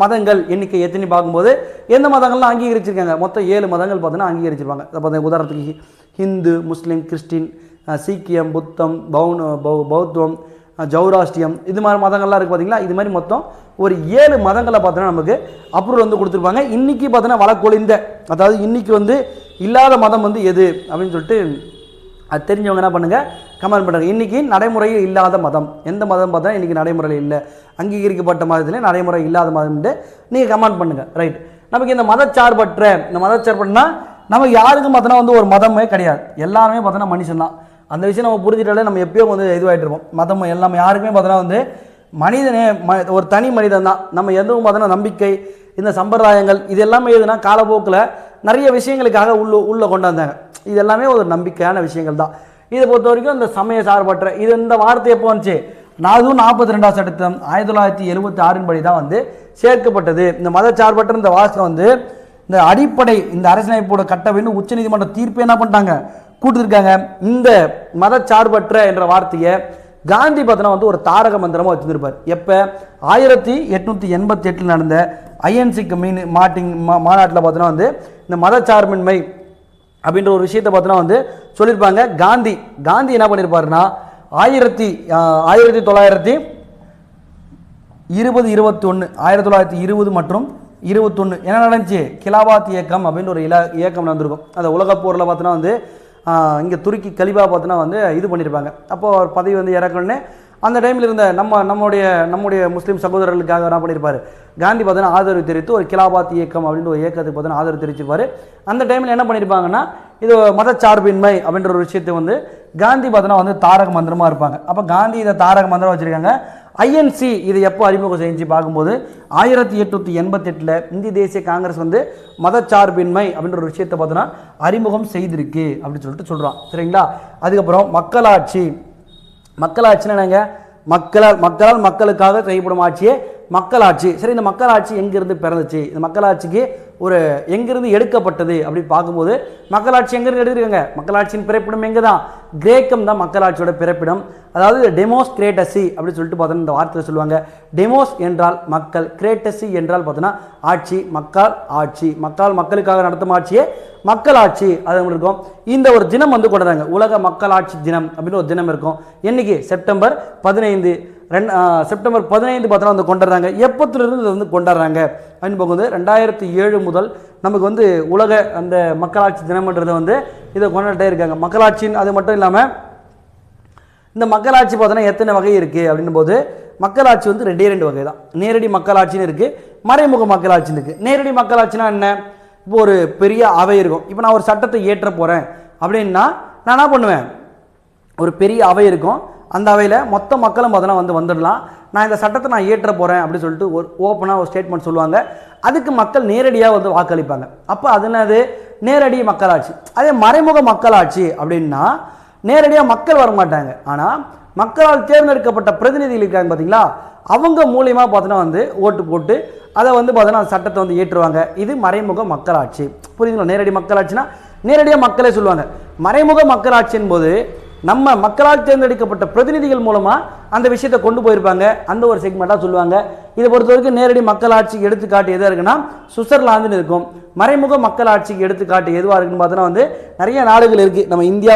மதங்கள் எண்ணிக்கை எத்தனை பார்க்கும்போது எந்த மதங்கள்லாம் அங்கீகரிச்சிருக்காங்க, மொத்தம் 7 மதங்கள் பார்த்தோன்னா அங்கீகரிச்சிருப்பாங்க. பார்த்தீங்கன்னா உதாரணத்துக்கு ஹிந்து, முஸ்லீம், கிறிஸ்டின், சீக்கியம், புத்தம், பௌத்தம், ஜௌராஷ்டியம், இது மாதிரி மதங்கள்லாம் இருக்குது பார்த்தீங்களா. இது மாதிரி மொத்தம் ஒரு 7 மதங்களை பார்த்தோன்னா நமக்கு அப்ரூவல் வந்து கொடுத்துருப்பாங்க. இன்றைக்கி பார்த்தோன்னா வழக்கொழிந்த, அதாவது இன்றைக்கி வந்து இல்லாத மதம் வந்து எது அப்படின்னு சொல்லிட்டு அது தெரிஞ்சவங்க என்ன பண்ணுங்கள் கமெண்ட் பண்ணுங்கள். இன்றைக்கி நடைமுறையில் இல்லாத மதம் எந்த மதம் பார்த்தா இன்றைக்கி நடைமுறையில் இல்லை, அங்கீகரிக்கப்பட்ட மதத்திலே நடைமுறை இல்லாத மதம்ட்டு நீங்கள் கமெண்ட் பண்ணுங்கள். ரைட். நமக்கு இந்த மதச்சார்பற்றனா நம்ம யாருக்கும் பார்த்தோன்னா வந்து ஒரு மதமே கிடையாது, எல்லாருமே பார்த்தோன்னா மனுஷன் தான். அந்த விஷயம் நம்ம புரிஞ்சிட்டாலே நம்ம எப்பயோ வந்து இதுவாகிட்டு இருப்போம். மதம் எல்லாமே யாருக்குமே பார்த்தோன்னா வந்து மனிதனே ஒரு தனி மனிதன் தான். நம்ம எதுவும் பார்த்தோன்னா நம்பிக்கை, இந்த சம்பிரதாயங்கள் இது எல்லாமே எதுனா காலப்போக்கில் நிறைய விஷயங்களுக்காக உள்ளே கொண்டாந்தாங்க. இது எல்லாமே ஒரு நம்பிக்கையான விஷயங்கள் தான். இதை பொறுத்த வரைக்கும் இந்த சமய சார்பற்ற இது இந்த வார்த்தை எப்போ வந்துச்சு, 42 சட்டம் 1976 படி தான் வந்து சேர்க்கப்பட்டது. இந்த மதச்சார்பற்ற இந்த வாசகம் வந்து இந்த அடிப்படை இந்த அரசியலமைப்போட கட்டமைப்பு உச்சநீதிமன்ற தீர்ப்பு என்ன பண்ணிட்டாங்க கூட்டிருக்காங்க. இந்த மதச்சார்பற்ற என்ற வார்த்தையை காந்தி பார்த்தனா வந்து ஒரு தாரக மந்திரமாக வச்சுருப்பார். எப்போ 1888 நடந்த ஐஎன்சி மாநாட்டில் பார்த்தோன்னா வந்து இந்த மதச்சார்பின்மை அப்படின்ற ஒரு விஷயத்தை பார்த்தோன்னா வந்து சொல்லியிருப்பாங்க. காந்தி என்ன பண்ணியிருப்பாருன்னா 1920 மற்றும் 21 என்ன நடந்துச்சு, கிலாபாத் இயக்கம் அப்படின்ற ஒரு இயக்கம் நடந்திருக்கும். அந்த உலகப் போரில் பார்த்தோன்னா வந்து இங்கே துருக்கி கலிபா பார்த்தோன்னா வந்து இது பண்ணியிருப்பாங்க. அப்போது அவர் பதவி வந்து இறக்கணுன்னே அந்த டைமில் இருந்த நம்முடைய முஸ்லீம் சகோதரர்களுக்காக என்ன பண்ணியிருப்பார் காந்தி பார்த்தோன்னா ஆதரவு தெரிவித்து ஒரு கிலாபாத் இயக்கம் அப்படின்ற ஒரு இயக்கத்துக்கு பார்த்தோன்னா ஆதரவு தெரிவிச்சிருப்பார். அந்த டைமில் என்ன பண்ணியிருப்பாங்கன்னா இது மதச்சார்பின்மை அப்படின்ற ஒரு விஷயத்தை வந்து காந்தி பார்த்தோன்னா வந்து தாரக மந்திரமாக இருப்பாங்க. அப்போ காந்தி இதை தாரக மந்திரம் வச்சுருக்காங்க. ஐஎன்சி இது எப்போ அறிமுகம் செஞ்சு பார்க்கும்போது 1888 இந்திய தேசிய காங்கிரஸ் வந்து மதச்சார்பின்மை அப்படின்ற ஒரு விஷயத்தை பார்த்தோன்னா அறிமுகம் செய்திருக்கு அப்படின்னு சொல்லிட்டு சொல்கிறான். சரிங்களா. அதுக்கப்புறம் மக்களாட்சின்னா என்னங்க, மக்களால் மக்களுக்காக செய்யப்படும் ஆட்சியே மக்களாட்சி. சரி, இந்த மக்களாட்சி எங்கிருந்து பிறந்துச்சு, இந்த மக்களாட்சிக்கு ஒரு எங்கிருந்து எடுக்கப்பட்டது அப்படின்னு பார்க்கும்போது மக்களாட்சி எங்கிருந்து எடுத்துருக்காங்க, மக்களாட்சியின் பிறப்பிடம் எங்கே தான், கிரேக்கம் தான் மக்களாட்சியோட பிறப்பிடம். அதாவது டெமோஸ் கிரேட்டசி அப்படின்னு சொல்லிட்டு பார்த்தோன்னா இந்த வார்த்தையை சொல்லுவாங்க. டெமோஸ் என்றால் மக்கள், கிரேட்டசி என்றால் பார்த்தோன்னா ஆட்சி, மக்களுக்காக நடத்தும் ஆட்சியே மக்களாட்சி. அது இருக்கும். இந்த ஒரு தினம் வந்து கொண்டாடுறாங்க, உலக மக்களாட்சி தினம் அப்படின்னு ஒரு தினம் இருக்கும். என்னைக்கு, செப்டம்பர் 15 பார்த்தோன்னா வந்து கொண்டாடுறாங்க. எப்பத்திலிருந்து இதை வந்து கொண்டாடுறாங்க அப்படின்னு போகும்போது 2007 முதல் நமக்கு வந்து உலக அந்த மக்களாட்சி தினம்ன்றதை வந்து இதை கொண்டாடிட்டே இருக்காங்க. மக்களாட்சின்னு அது மட்டும் இல்லாமல் இந்த மக்களாட்சி பார்த்தோன்னா எத்தனை வகை இருக்குது அப்படின்னும் போது மக்களாட்சி வந்து 2 வகை தான். நேரடி மக்களாட்சின்னு இருக்குது, மறைமுக மக்களாட்சின்னு இருக்குது. நேரடி மக்களாட்சினா என்ன, இப்போ ஒரு பெரிய அவை இருக்கும். இப்போ நான் ஒரு சட்டத்தை ஏற்ற போகிறேன் அப்படின்னா நான் என்ன பண்ணுவேன், ஒரு பெரிய அவை இருக்கும், அந்த அவையில் மொத்த மக்களும் பார்த்தோன்னா வந்துடலாம். நான் இந்த சட்டத்தை நான் ஏற்ற போகிறேன் அப்படின்னு சொல்லிட்டு ஒரு ஓப்பனாக ஒரு ஸ்டேட்மெண்ட் சொல்லுவாங்க. அதுக்கு மக்கள் நேரடியாக வந்து வாக்களிப்பாங்க. அப்போ அது நேரடி மக்களாட்சி. அதே மறைமுக மக்களாட்சி அப்படின்னா நேரடியாக மக்கள் வரமாட்டாங்க, ஆனால் மக்களால் தேர்ந்தெடுக்கப்பட்ட பிரதிநிதிகள் இருக்காங்க பார்த்தீங்களா, அவங்க மூலியமாக பார்த்தோன்னா வந்து ஓட்டு போட்டு அதை வந்து பார்த்தோன்னா அந்த சட்டத்தை வந்து ஏற்றுவாங்க. இது மறைமுக மக்களாட்சி. புரியுதுங்களா. நேரடி மக்களாட்சினா நேரடியாக மக்களே சொல்லுவாங்க. மறைமுக மக்களாட்சியின் போது நம்ம மக்களால் தேர்ந்தெடுக்கப்பட்ட பிரதிநிதிகள் மூலமாக அந்த விஷயத்தை கொண்டு போயிருப்பாங்க, அந்த ஒரு செக்மெண்ட்டாக சொல்லுவாங்க. இதை பொறுத்த வரைக்கும் நேரடி மக்களாட்சிக்கு எடுத்துக்காட்டு எதாக இருக்குன்னா சுவிட்சர்லாந்துன்னு இருக்கும். மறைமுக மக்களாட்சிக்கு எடுத்துக்காட்டு எதுவாக இருக்குன்னு பார்த்தோன்னா வந்து நிறைய நாடுகள் இருக்குது. நம்ம இந்தியா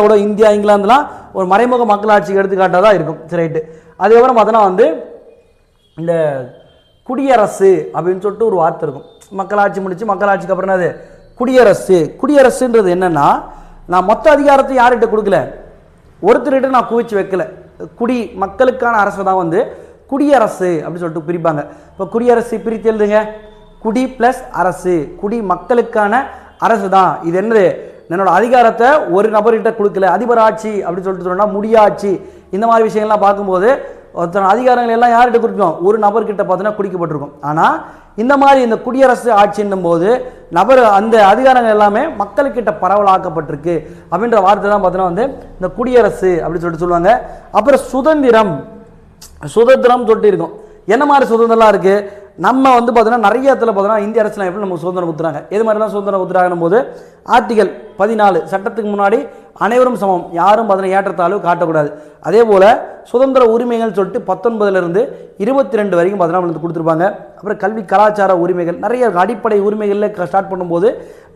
இங்கிலாந்துலாம் ஒரு மறைமுக மக்களாட்சிக்கு எடுத்துக்காட்டாக தான் இருக்கும். ரைட்டு. அதுக்கப்புறம் பார்த்தோன்னா வந்து இந்த குடியரசு அப்படின்னு சொல்லிட்டு ஒரு வார்த்தை இருக்கும். மக்களாட்சி முடிச்சு மக்களாட்சிக்கு அப்புறம் அது குடியரசுன்றது என்னன்னா, நான் மொத்த அதிகாரத்தை யார்கிட்ட கொடுக்கல, ஒருத்தர்கிட்ட நான் குவிச்சு வைக்கல. மக்களுக்கான அரசு தான் வந்து குடியரசு அப்படின்னு சொல்லிட்டு பிரிப்பாங்க. இப்போ குடியரசு பிரித்து எழுதுங்க, குடி ப்ளஸ் அரசு, குடி மக்களுக்கான அரசு தான். இது என்னது, என்னோட அதிகாரத்தை ஒரு நபர்கிட்ட கொடுக்கல. அதிபர் ஆட்சி அப்படின்னு சொல்லிட்டு சொன்னா முடியாட்சி, இந்த மாதிரி விஷயங்கள்லாம் பார்க்கும்போது அதிகாரங்கள் எல்லாம் யார்கிட்ட கொடுக்கும், ஒரு நபர்கிட்ட பார்த்தோன்னா குடிக்கப்பட்டிருக்கும். ஆனால் இந்த மாதிரி இந்த குடியரசு ஆட்சின்னும் போது அந்த அதிகாரங்கள் எல்லாமே மக்கள்கிட்ட பரவலாக்கப்பட்டிருக்கு அப்படின்ற வார்த்தை தான் பார்த்தீங்கன்னா வந்து இந்த குடியரசு அப்படின்னு சொல்லுவாங்க. அப்புறம் சுதந்திரம் சொல்லிட்டு இருக்கும். என்ன மாதிரி சுதந்திரம்லாம் இருக்கு? நம்ம வந்து பார்த்தீங்கன்னா நிறைய இடத்துல பார்த்தீங்கன்னா இந்திய அரசியலமைப்பில் நமக்கு சுதந்திரம் கொடுத்துறாங்க. எது மாதிரிலாம் சுதந்திரம் கொடுத்துறாங்கன்னும் போது ஆர்டிகல் 14 சட்டத்துக்கு முன்னாடி அனைவரும் சமம், யாரும் பார்த்தீங்கன்னா ஏற்றத்தாழ்வு காட்டக்கூடாது. அதே போல் சுதந்திர உரிமைகள் சொல்லிட்டு 19 22 வரைக்கும் பார்த்தீங்கன்னா கொடுத்துருப்பாங்க. அப்புறம் கல்வி கலாச்சார உரிமைகள் நிறைய அடிப்படை உரிமைகளில் ஸ்டார்ட் பண்ணும்போது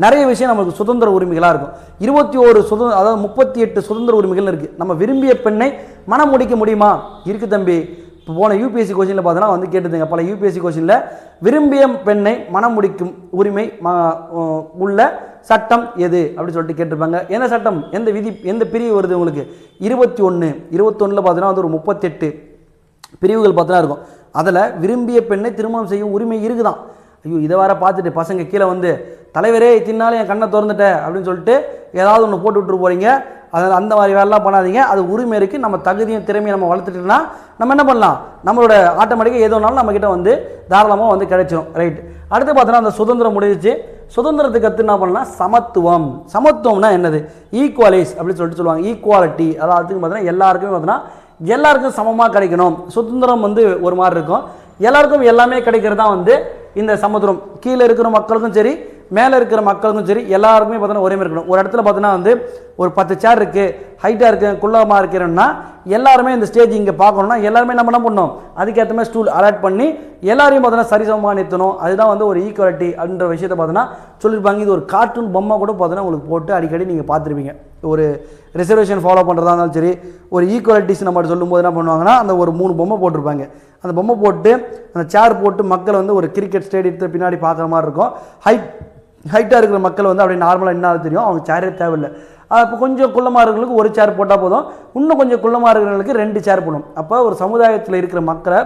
நிறைய விஷயம் நமக்கு சுதந்திர உரிமைகளாக இருக்கும். 21 அதாவது 38 சுதந்திர உரிமைகள் இருக்குது. நம்ம விரும்பிய பெண்ணை மனம் முடிக்க முடியுமா? இருக்குது தம்பி. இப்போ போன யூபிஎஸ்சி கொஸ்டினில் பார்த்தோன்னா வந்து கேட்டுதுங்க, பல யூபிஎஸ்சி கொஸ்டினில் விரும்பிய பெண்ணை மனம் முடிக்கும் உரிமை உள்ள சட்டம் எது அப்படின்னு சொல்லிட்டு கேட்டிருப்பாங்க. என்ன சட்டம், எந்த விதி, எந்த பிரிவு வருது உங்களுக்கு? 21 பார்த்தீங்கன்னா வந்து ஒரு 38 பிரிவுகள் பார்த்தா இருக்கும். அதில் விரும்பிய பெண்ணை திருமணம் செய்யும் உரிமை இருக்குதான். ஐயோ, இதை வர பார்த்துட்டு பசங்க கீழே வந்து தலைவரே இத்தினாலும் என் கண்ணை திறந்துட்ட அப்படின்னு சொல்லிட்டு ஏதாவது ஒன்று போட்டு விட்டுரு போகிறீங்க. அதில் அந்த மாதிரி வேலைலாம் பண்ணாதீங்க. அது உரிமை இருக்குது. நம்ம தகுதியும் திறமையும் நம்ம வளர்த்துட்டோம்னா நம்ம என்ன பண்ணலாம், நம்மளோட ஆட்டோமேட்டிக்காக எதுனாலும் நம்மக்கிட்ட வந்து தாராளமாக வந்து கிடைச்சிடும். ரைட். அடுத்து பார்த்தோன்னா அந்த சுதந்திரம் முடிஞ்சிச்சு. சுதந்திரத்துக்கு அடுத்து என்ன பண்ணலாம்? சமத்துவம்னா என்னது? ஈக்குவலைஸ் அப்படின்னு சொல்லுவாங்க. ஈக்குவாலிட்டி, அதாவது பார்த்தீங்கன்னா எல்லாருக்குமே பார்த்தீங்கன்னா எல்லாருக்கும் சமமாக கிடைக்கணும். சுதந்திரம் வந்து ஒரு மாதிரி இருக்கும், எல்லாருக்கும் எல்லாமே கிடைக்கிறது தான் வந்து இந்த சமுத்திரம். கீழே இருக்கிற மக்களுக்கும் சரி மேலே இருக்கிற மக்களுக்கும் சரி எல்லாருக்குமே பார்த்தீங்கன்னா ஒரே மாதிரி இருக்கணும். ஒரு இடத்துல பார்த்தீங்கன்னா வந்து ஒரு 10 சேர் இருக்குது, ஹைட்டாக இருக்குது, குள்ளமாக இருக்கிறோன்னா எல்லாருமே இந்த ஸ்டேஜ் இங்கே பார்க்கணும்னா எல்லாருமே நம்ம என்ன பண்ணணும், அதுக்கேற்ற மாதிரி ஸ்டூல் அலாட் பண்ணி எல்லாரையும் பார்த்தீங்கன்னா சரிசமமாக நிறுத்தணும். அதுதான் வந்து ஒரு ஈக்குவாலிட்டி அப்படின்ற விஷயத்தை பார்த்தீங்கன்னா சொல்லியிருப்பாங்க. இது ஒரு கார்ட்டூன் பொம்மை கூட பார்த்தீங்கன்னா உங்களுக்கு போட்டு அடிக்கடி நீங்கள் பார்த்துருப்பீங்க. ஒரு ரிசர்வேஷன் ஃபாலோ பண்ணுறதா இருந்தாலும் சரி, ஒரு ஈக்குவாலிட்டிஸ் நம்ம சொல்லும்போது என்ன பண்ணுவாங்கன்னா அந்த ஒரு 3 பொம்மை போட்டிருப்பாங்க. அந்த பொம்மை போட்டு அந்த சேர் போட்டு மக்கள் வந்து ஒரு கிரிக்கெட் ஸ்டேடியத்தை பின்னாடி பார்க்குற மாதிரி இருக்கும். ஹைட்டாக இருக்கிற மக்கள் வந்து அப்படி நார்மலாக என்ன தெரியும், அவங்க சேரே தேவையில்லை. அப்போ கொஞ்சம் குள்ளமாக இருக்கிறவங்களுக்கு ஒரு சேர் போட்டால் போதும், இன்னும் கொஞ்சம் குள்ளமாக இருக்கிறவங்களுக்கு 2 சேர் போடணும். அப்போ ஒரு சமுதாயத்தில் இருக்கிற மக்களை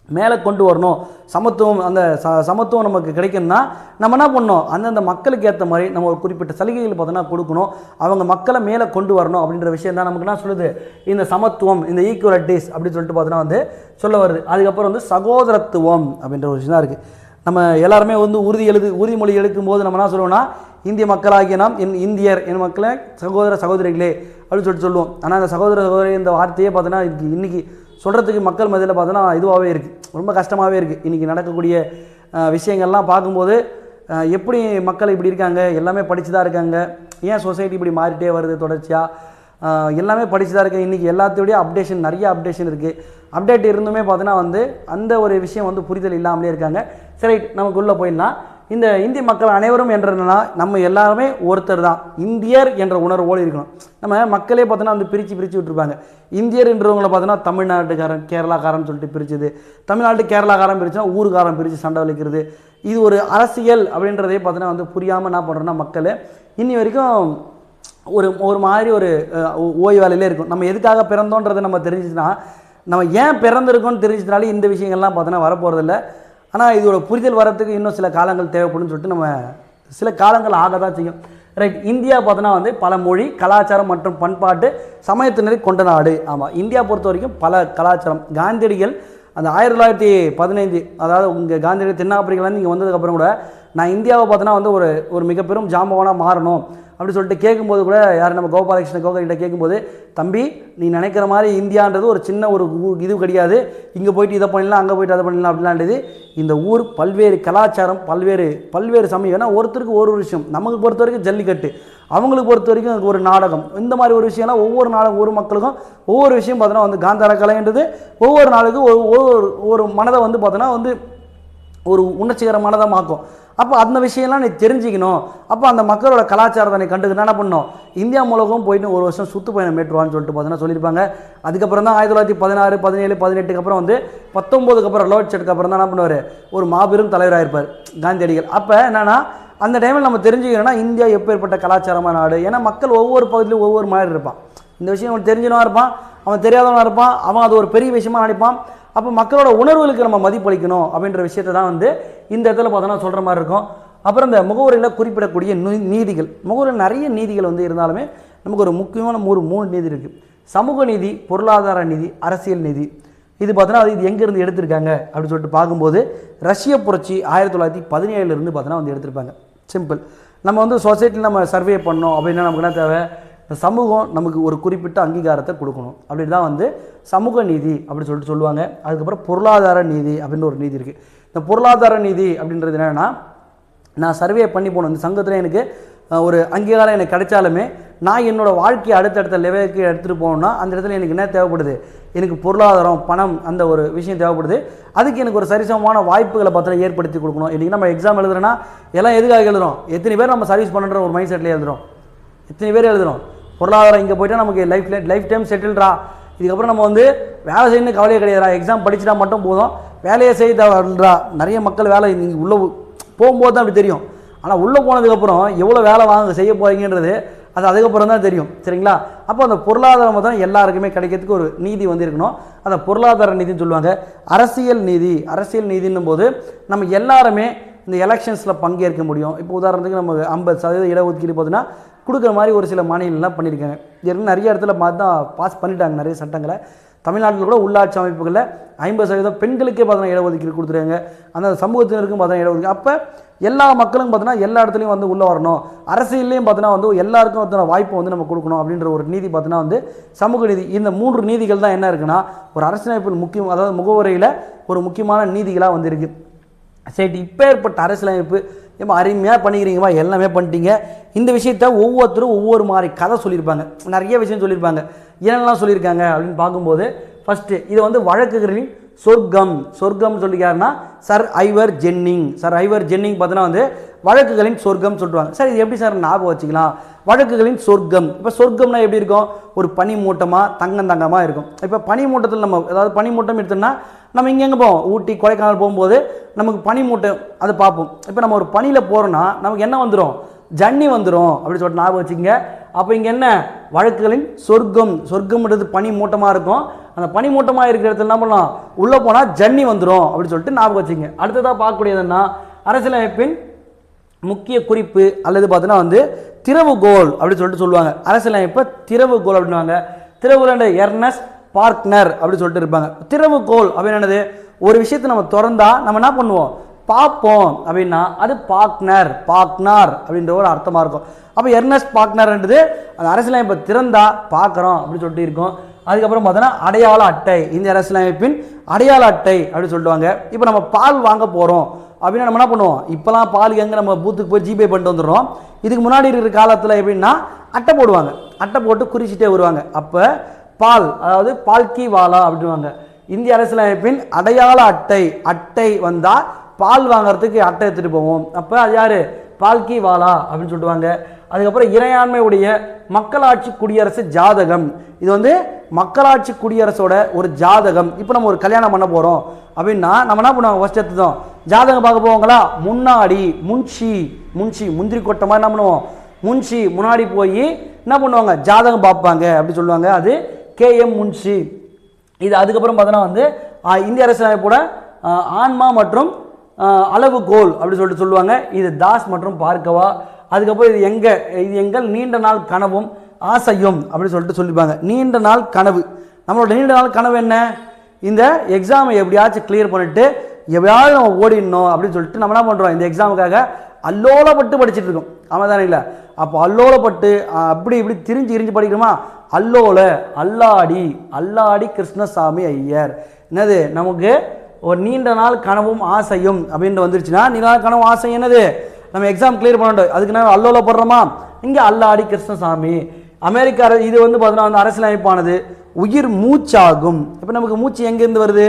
மேலே கொண்டு வரணும். சமத்துவம், அந்த சமத்துவம் நமக்கு கிடைக்கணும்னா நம்ம என்ன பண்ணணும், அந்தந்த மக்களுக்கு ஏற்ற மாதிரி நம்ம ஒரு குறிப்பிட்ட சலுகைகள் பார்த்தோன்னா கொடுக்கணும். அவங்க மக்களை மேலே கொண்டு வரணும் அப்படின்ற விஷயம் தான் நமக்கு என்ன சொல்லுது, இந்த சமத்துவம், இந்த ஈக்குவலிட்டிஸ் அப்படின்னு சொல்லிட்டு பார்த்தோன்னா வந்து சொல்ல வருது. அதுக்கப்புறம் வந்து சகோதரத்துவம் அப்படின்ற ஒரு விஷயம் தான் இருக்குது. நம்ம எல்லாருமே வந்து உறுதிமொழி எடுக்கும்போது நம்ம என்ன சொல்லுவோம்னா, இந்திய மக்களாகிய நாம் இந்தியர் என் மக்களை சகோதரிகளே அப்படின்னு சொல்லுவோம். ஆனால் அந்த சகோதரி இந்த வார்த்தையே பார்த்தோன்னா இன்றைக்கி சொல்கிறதுக்கு மக்கள் மத்தியில் பார்த்தோன்னா இதுவாகவே இருக்குது, ரொம்ப கஷ்டமாகவே இருக்குது. இன்றைக்கி நடக்கக்கூடிய விஷயங்கள்லாம் பார்க்கும்போது எப்படி மக்கள் இப்படி இருக்காங்க, எல்லாமே படித்து தான் இருக்காங்க, ஏன் சொசைட்டி இப்படி மாறிட்டே வருது தொடர்ச்சியாக, எல்லாமே படித்து தான் இருக்குது. இன்றைக்கி எல்லாத்தையோடய அப்டேஷன், நிறைய அப்டேஷன் இருக்குது. அப்டேட் இருந்துமே பார்த்தோன்னா வந்து அந்த ஒரு விஷயம் வந்து புரிதல் இல்லாமலே இருக்காங்க. சரி, நமக்கு உள்ளே போயிடலாம். இந்த இந்திய மக்கள் அனைவரும் என்றனா நம்ம எல்லாருமே ஒருத்தர் தான், இந்தியர் என்ற உணர்வோடு இருக்கணும். நம்ம மக்களே பார்த்தோன்னா வந்து பிரித்து விட்டுருப்பாங்க. இந்தியர் என்றவங்களை பார்த்தோன்னா தமிழ்நாட்டுக்காரன் கேரளாக்காரன் சொல்லிட்டு பிரிச்சுது, தமிழ்நாட்டு கேரளாக்காரன் பிரிச்சுனா ஊருக்காரன் பிரித்து சண்டை வலிக்கிறது. இது ஒரு அரசியல் அப்படின்றதே பார்த்தோன்னா வந்து புரியாமல் என்ன பண்ணுறோன்னா மக்கள் இன்னி வரைக்கும் ஒரு மாதிரி ஒரு ஓய்வு வேலையிலே இருக்கும். நம்ம எதுக்காக பிறந்தோன்றதை நம்ம தெரிஞ்சுச்சுன்னா, நம்ம ஏன் பிறந்திருக்கோன்னு தெரிஞ்சினாலே இந்த விஷயங்கள்லாம் பார்த்தோன்னா வரப்போகிறதில்ல. ஆனால் இதோட புரிதல் வரத்துக்கு இன்னும் சில காலங்கள் தேவைப்படும் சொல்லிட்டு நம்ம சில காலங்கள் ஆக தான் செய்யும். ரைட். இந்தியா பார்த்தோன்னா வந்து பல மொழி, கலாச்சாரம் மற்றும் பண்பாட்டு சமயத்தினரை கொண்ட நாடு. ஆமாம், இந்தியா பொறுத்த வரைக்கும் பல கலாச்சாரம். காந்தியடிகள் அந்த 1915, அதாவது உங்கள் காந்தியடிகள் தென்னாப்பிரிக்காலேருந்து இங்கே வந்ததுக்கப்புறம் கூட நான் இந்தியாவை பார்த்தோன்னா வந்து ஒரு மிகப்பெரும் ஜாம்பவானாக மாறணும் அப்படி சொல்லிட்டு கேட்கும்போது கூட யார் நம்ம கோபாலகிருஷ்ண கோகலிட்ட கேட்கும்போது, தம்பி நீ நினைக்கிற மாதிரி இந்தியான்றது ஒரு சின்ன ஒரு இது கிடையாது, இங்கே போயிட்டு இதை பண்ணிடலாம் அங்கே போயிட்டு அதை பண்ணிடலாம் அப்படின்லான்றது. இந்த ஊர் பல்வேறு கலாச்சாரம், பல்வேறு சமயம். ஏன்னா ஒருத்தருக்கு ஒரு விஷயம், நமக்கு பொறுத்த வரைக்கும் ஜல்லிக்கட்டு, அவங்களுக்கு பொறுத்த வரைக்கும் ஒரு நாடகம், இந்த மாதிரி ஒரு விஷயம்லாம் ஒவ்வொரு நாளும் ஒரு மக்களுக்கும் ஒவ்வொரு விஷயம் பார்த்தோன்னா வந்து காந்தார கலைன்றது ஒவ்வொரு நாளுக்கும் ஒரு மனதை வந்து பார்த்தோன்னா வந்து ஒரு உணர்ச்சிகரமானதாக மாக்கும். அப்போ அந்த விஷயம்லாம் நீ தெரிஞ்சிக்கணும். அப்போ அந்த மக்களோட கலாச்சாரத்தை நீ கண்டுக்கிட்டு என்ன பண்ணணும், இந்தியா மூலகம் போயிட்டு ஒரு வருஷம் சுற்றுப்பயணம் மேற்றுவான்னு சொல்லிட்டு பார்த்தீங்கன்னா சொல்லியிருப்பாங்க. அதுக்கப்புறம் தான் 1916, 17, 18க்கு அப்புறம் வந்து 19க்கு அப்புறம் லோட் செட்டுக்கு அப்புறம் தான் என்ன பண்ணுவார், ஒரு மாபெரும் தலைவராக இருப்பார் காந்தியடிகள். அப்போ என்னென்னா அந்த டைமில் நம்ம தெரிஞ்சுக்கணும்னா இந்தியா எப்பேற்பட்ட கலாச்சாரமான நாடு. ஏன்னா மக்கள் ஒவ்வொரு பகுதியிலும் ஒவ்வொரு மாதிரி இருப்பான். இந்த விஷயம் அவன் தெரிஞ்சவனாக இருப்பான், அவன் தெரியாதவனாக இருப்பான், அவன் அது ஒரு பெரிய விஷயமா நினைப்பான். அப்போ மக்களோட உணர்வுகளுக்கு நம்ம மதிப்பளிக்கணும் அப்படின்ற விஷயத்தை தான் வந்து இந்த இடத்துல பார்த்தோன்னா சொல்கிற மாதிரி இருக்கும். அப்புறம் இந்த முகவரியில் குறிப்பிடக்கூடிய நீதிகள், முகவரியில் நிறைய நீதிகள் வந்து இருந்தாலுமே நமக்கு ஒரு முக்கியமான 3 நீதி இருக்குது. சமூக நீதி, பொருளாதார நீதி, அரசியல் நீதி. இது பார்த்தோன்னா அது இது எங்கேருந்து எடுத்திருக்காங்க அப்படின்னு சொல்லிட்டு பார்க்கும்போது ரஷ்ய புரட்சி 1917 பார்த்தோன்னா வந்து எடுத்திருப்பாங்க. சிம்பிள். நம்ம வந்து சொசைட்டியில் நம்ம சர்வே பண்ணோம் அப்படின்னா நமக்கு என்ன தேவை, இந்த சமூகம் நமக்கு ஒரு குறிப்பிட்ட அங்கீகாரத்தை கொடுக்கணும். அப்படி தான் வந்து சமூக நீதி அப்படின்னு சொல்லிட்டு சொல்லுவாங்க. அதுக்கப்புறம் பொருளாதார நீதி அப்படின்னு ஒரு நீதி இருக்குது. இந்த பொருளாதார நீதி அப்படின்றது என்னென்னா, நான் சர்வே பண்ணி போகணும், இந்த சங்கத்தில் எனக்கு ஒரு அங்கீகாரம் எனக்கு கிடைச்சாலுமே நான் என்னோடய வாழ்க்கையை அடுத்தடுத்த லெவலுக்கு எடுத்துகிட்டு போகணுன்னா அந்த இடத்துல எனக்கு என்ன தேவைப்படுது, எனக்கு பொருளாதாரம் பணம் அந்த ஒரு விஷயம் தேவைப்படுது. அதுக்கு எனக்கு ஒரு சரிசமமான வாய்ப்புகளை பார்த்தா ஏற்படுத்தி கொடுக்கணும். இன்றைக்கி நம்ம எக்ஸாம் எழுதுறோன்னா எல்லாம் எதுக்காக எழுதுறோம், எத்தனை பேர் நம்ம சர்வீஸ் பண்ணுற ஒரு மைண்ட் செட்டில் எழுதுகிறோம், எத்தனை பேர் எழுதுகிறோம். பொருளாதாரம் இங்கே போய்ட்டால் நமக்கு லைஃப் டைம் செட்டில்ரா, இதுக்கப்புறம் நம்ம வந்து வேலை செய்யணும்னு கவலையே கிடையாதுரா, எக்ஸாம் படிச்சுட்டா மட்டும் போதும், வேலையை செய்தா. நிறைய மக்கள் வேலை நீங்கள் உள்ளே போகும்போது தான் அப்படி தெரியும். ஆனால் உள்ளே போனதுக்கப்புறம் எவ்வளோ வேலை செய்ய போகிறீங்கன்றது அது அதுக்கப்புறம் தான் தெரியும். சரிங்களா? அப்போ அந்த பொருளாதாரம் தான் எல்லாருக்குமே கிடைக்கிறதுக்கு ஒரு நீதி வந்து இருக்கணும். அந்த பொருளாதார நீதினு சொல்லுவாங்க. அரசியல் நீதி, அரசியல் நீதின்னும் போது நம்ம எல்லாருமே இந்த எலெக்ஷன்ஸில் பங்கேற்க முடியும். இப்போ உதாரணத்துக்கு நம்ம 50% இடஒதுக்கீடு பார்த்தீங்கன்னா கொடுக்குற மாதிரி ஒரு சில மாநிலங்கள்லாம் பண்ணியிருக்காங்க. ஏற்கனவே நிறைய இடத்துல பார்த்தா பாஸ் பண்ணிட்டாங்க நிறைய சட்டங்களை. தமிழ்நாட்டில் கூட உள்ளாட்சி அமைப்புகளில் 50% பெண்களுக்கே பார்த்தீங்கன்னா இடஒதுக்கீடு கொடுத்துருக்காங்க. அந்த சமூகத்தினருக்கும் பார்த்தீங்கன்னா இடஒதுக்கீடு. அப்போ எல்லா மக்களும் பார்த்தீங்கன்னா எல்லா இடத்துலையும் வந்து உள்ளே வரணும், அரசியல்லையும் பார்த்தீங்கன்னா வந்து எல்லாருக்கும் பார்த்தீங்கன்னா வாய்ப்பு வந்து நம்ம கொடுக்கணும் அப்படின்ற ஒரு நீதி பார்த்தீங்கன்னா வந்து சமூக நீதி. இந்த 3 நீதிகள் தான் என்ன இருக்குன்னா ஒரு அரசியலமைப்பில் முக்கியம், அதாவது முகவுரையில் ஒரு முக்கியமான நீதிகளாக வந்து இருக்குது. சரி, இப்போ ஏற்பட்ட அரசியலமைப்பு ஏமா அருமையாக பண்ணிக்கிறீங்கம்மா, எல்லாமே பண்ணிட்டீங்க. இந்த விஷயத்த ஒவ்வொருத்தரும் ஒவ்வொரு மாதிரி கதை சொல்லியிருப்பாங்க, நிறைய விஷயம் சொல்லியிருப்பாங்க. என்னெல்லாம் சொல்லியிருக்காங்க அப்படின்னு பார்க்கும்போது ஃபஸ்ட்டு இது வந்து வழக்குகளின் சொர்க்கம். சொர்க்கம் சொல்லிக்காருன்னா சர் ஐவர் ஜென்னிங். சர் ஐவர் ஜென்னிங் பார்த்தீங்கன்னா வந்து வழக்குகளின் சொர்க்கம் சொல்லுவாங்க. சார் இது எப்படி சார் ஞாபகம் வச்சுக்கலாம், வழக்குகளின் சொர்க்கம். இப்போ சொர்க்கம்னா எப்படி இருக்கும், ஒரு பனி மூட்டமாக தங்கமாக இருக்கும். இப்போ பனி மூட்டத்தில் நம்ம அதாவது பனி மூட்டம் எடுத்தோம்னா நம்ம இங்கெங்கே போவோம், ஊட்டி கொடைக்கானல் போகும்போது நமக்கு பனி மூட்டம் அதை பார்ப்போம். இப்போ நம்ம ஒரு பனியில் போகிறோன்னா நமக்கு என்ன வந்துடும், ஜன்னி வந்துடும் அப்படின்னு சொல்லிட்டு ஞாபகம் வச்சுக்கோங்க. அப்போ இங்கே என்ன, வழக்குகளின் சொர்க்கம். சொர்க்கம்ன்றது பனி மூட்டமாக இருக்கும். அந்த பனி மூட்டமாக இருக்கிற இடத்துல என்ன பண்ணலாம், உள்ளே போனால் ஜன்னி வந்துடும் அப்படின்னு சொல்லிட்டு ஞாபகம் வச்சுங்க. அடுத்ததாக பார்க்கக்கூடியதுன்னா அரசியலமைப்பின் முக்கிய குறிப்பு அல்லது பார்த்தீங்கன்னா வந்து திறவுகோல் அப்படின்னு சொல்லிட்டு சொல்லுவாங்க. அரசியலமைப்பை திறவுகோல் அப்படின்வாங்க. திறவுகோல் எர்னஸ்ட் பார்க்னர் அப்படின்னு சொல்லிட்டு இருப்பாங்க. திறவுகோல் அப்படின்னு என்னது, ஒரு விஷயத்தை நம்ம திறந்தா நம்ம என்ன பண்ணுவோம், பார்ப்போம் அப்படின்னா அது பார்க்னர் அப்படின்ற ஒரு அர்த்தமாக இருக்கும். அப்போ எர்னஸ்ட் பார்க்னர்ன்றது அந்த அரசியலமைப்பை திறந்தா பார்க்குறோம் அப்படின்னு சொல்லிட்டு இருக்கும். அதுக்கப்புறம் பார்த்தோன்னா அடையாள அட்டை, இந்த அரசியலமைப்பின் அடையாள அட்டை அப்படின்னு சொல்லுவாங்க. இப்போ நம்ம பால் வாங்க போகிறோம் அப்படின்னா நம்ம என்ன பண்ணுவோம், இப்போலாம் பால் எங்கே நம்ம பூத்துக்கு போய் ஜிபே பண்ணிட்டு வந்துடுறோம். இதுக்கு முன்னாடி இருக்கிற காலத்தில் எப்படின்னா அட்டை போடுவாங்க, அட்டை போட்டு குறிச்சிட்டே வருவாங்க. அப்போ பால் அதாவது பால்கி வாலா அப்படின்வாங்க. இந்திய அரசியலமைப்பின் அடையாள அட்டை வந்தால் பால் வாங்கிறதுக்கு அட்டை எடுத்துகிட்டு போவோம். அப்போ அது யார், பால்கி வாலா அப்படின்னு சொல்லுவாங்க. அதுக்கப்புறம் இறையாண்மை உடைய மக்களாட்சி குடியரசு ஜாதகம், இது வந்து மக்களாட்சி குடியரசோட ஒரு ஜாதகம். இப்போ நம்ம ஒரு கல்யாணம் பண்ண போகிறோம் அப்படின்னா நம்ம என்ன பண்ணுவாங்க, ஃபஸ்ட் எடுத்து தான் ஜாதகம் பார்க்க போவாங்களா, முன்னாடி முந்திரி கொட்டை மாதிரி என்ன பண்ணுவோம், முன்ஷி முன்னாடி போய் என்ன பண்ணுவாங்க, ஜாதகம் பார்ப்பாங்க அப்படி சொல்லுவாங்க. அது KM முன்ஷி. இது அதுக்கப்புறம் பார்த்தோன்னா வந்து இந்திய அரசியலமைப்போட ஆன்மா மற்றும் அளவுகோல் அப்படி சொல்லிட்டு சொல்லுவாங்க. இது தாஸ் மற்றும் பார்க்கவா. அதுக்கப்புறம் இது எங்கள் நீண்ட நாள் கனவும் ஆசையும் அப்படின்னு சொல்லிட்டு சொல்லிப்பாங்க. நீண்ட நாள் கனவு, நம்மளோட நீண்ட நாள் கனவு என்ன, இந்த எக்ஸாமை எப்படியாச்சும் கிளியர் பண்ணிட்டு எப்படியாவது நம்ம ஓடிடணும் அப்படின்னு சொல்லிட்டு நம்ம என்ன பண்ணுறோம், இந்த எக்ஸாமுக்காக அல்லோலப்பட்டு படிச்சுட்டு இருக்கோம். ஆமாம் தானே இல்லை? அப்போ அல்லோலப்பட்டு அப்படி இப்படி திரிஞ்சு படிக்கணுமா, அல்லாடி கிருஷ்ணசாமி ஐயர். என்னது, நமக்கு ஒரு நீண்ட நாள் கனவும் ஆசையும் அப்படின்னு வந்துருச்சுன்னா, நீண்ட நாள் கனவும் ஆசை என்னது, நம்ம எக்ஸாம் கிளியர் பண்ணணும். அதுக்கு நான் அல்லோல போடுறோமா, இங்கே அல்லாடி கிருஷ்ணசாமி. அமெரிக்கா இது வந்து பார்த்தீங்கன்னா வந்து அரசியலமைப்பானது உயிர் மூச்சாகும். இப்போ நமக்கு மூச்சு எங்கேருந்து வருது,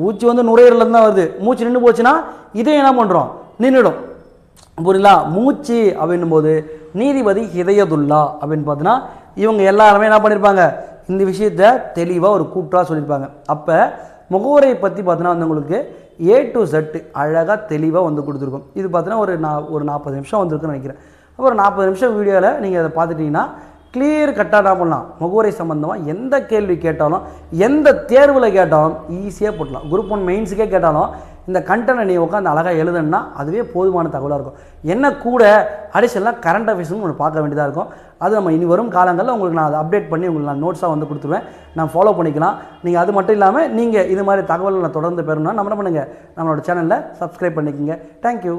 மூச்சு வந்து நுரையீரலேருந்து தான் வருது. மூச்சு நின்று போச்சுன்னா இதை என்ன பண்ணுறோம், நின்றுடும். புரியலா? மூச்சு அப்படின்னும் போது நீதிபதி ஹிதயதுல்லா அப்படின்னு பார்த்தீங்கன்னா இவங்க எல்லாருமே என்ன பண்ணியிருப்பாங்க, இந்த விஷயத்தை தெளிவாக ஒரு கூட்டாக சொல்லியிருப்பாங்க. அப்போ முகவுரையை பற்றி பார்த்தீங்கன்னா வந்து உங்களுக்கு A to Z அழகாக தெளிவாக வந்து கொடுத்துருக்கோம். இது பார்த்தீங்கன்னா ஒரு 40 நிமிஷம் வந்திருக்குன்னு நினைக்கிறேன். அப்போ ஒரு 40 நிமிஷம் வீடியோவில் நீங்கள் அதை பார்த்துட்டிங்கன்னா கிளியர் கட்டாக என்ன பண்ணலாம், முகவுரை சம்மந்தமாக எந்த கேள்வி கேட்டாலும் எந்த தேர்வில் கேட்டாலும் ஈஸியாக போட்டலாம். குரூப் 1 மெயின்ஸுக்கே கேட்டாலும் இந்த கண்டென்ட்டை நீ உட்காந்து அழகாக எழுதுனா அதுவே போதுமான தகவலாக இருக்கும். என்ன கூட அடிஷனலாக கரண்ட் அஃபேர்ஸ்னு ஒன்று பார்க்க வேண்டியதாக இருக்கும். அது நம்ம இனி வரும் காலங்களில் உங்களுக்கு நான் அதை அப்டேட் பண்ணி உங்களுக்கு நான் நோட்ஸாக வந்து கொடுத்துருவேன். நான் ஃபாலோ பண்ணிக்கலாம். நீங்கள் அது மட்டும் இல்லாமல் நீங்கள் இது மாதிரி தகவல்களை தொடர்ந்து பெறணும்னா நம்ம என்ன பண்ணுங்கள், நம்மளோட சேனலில் சப்ஸ்கிரைப் பண்ணிக்கோங்க. தேங்க்யூ.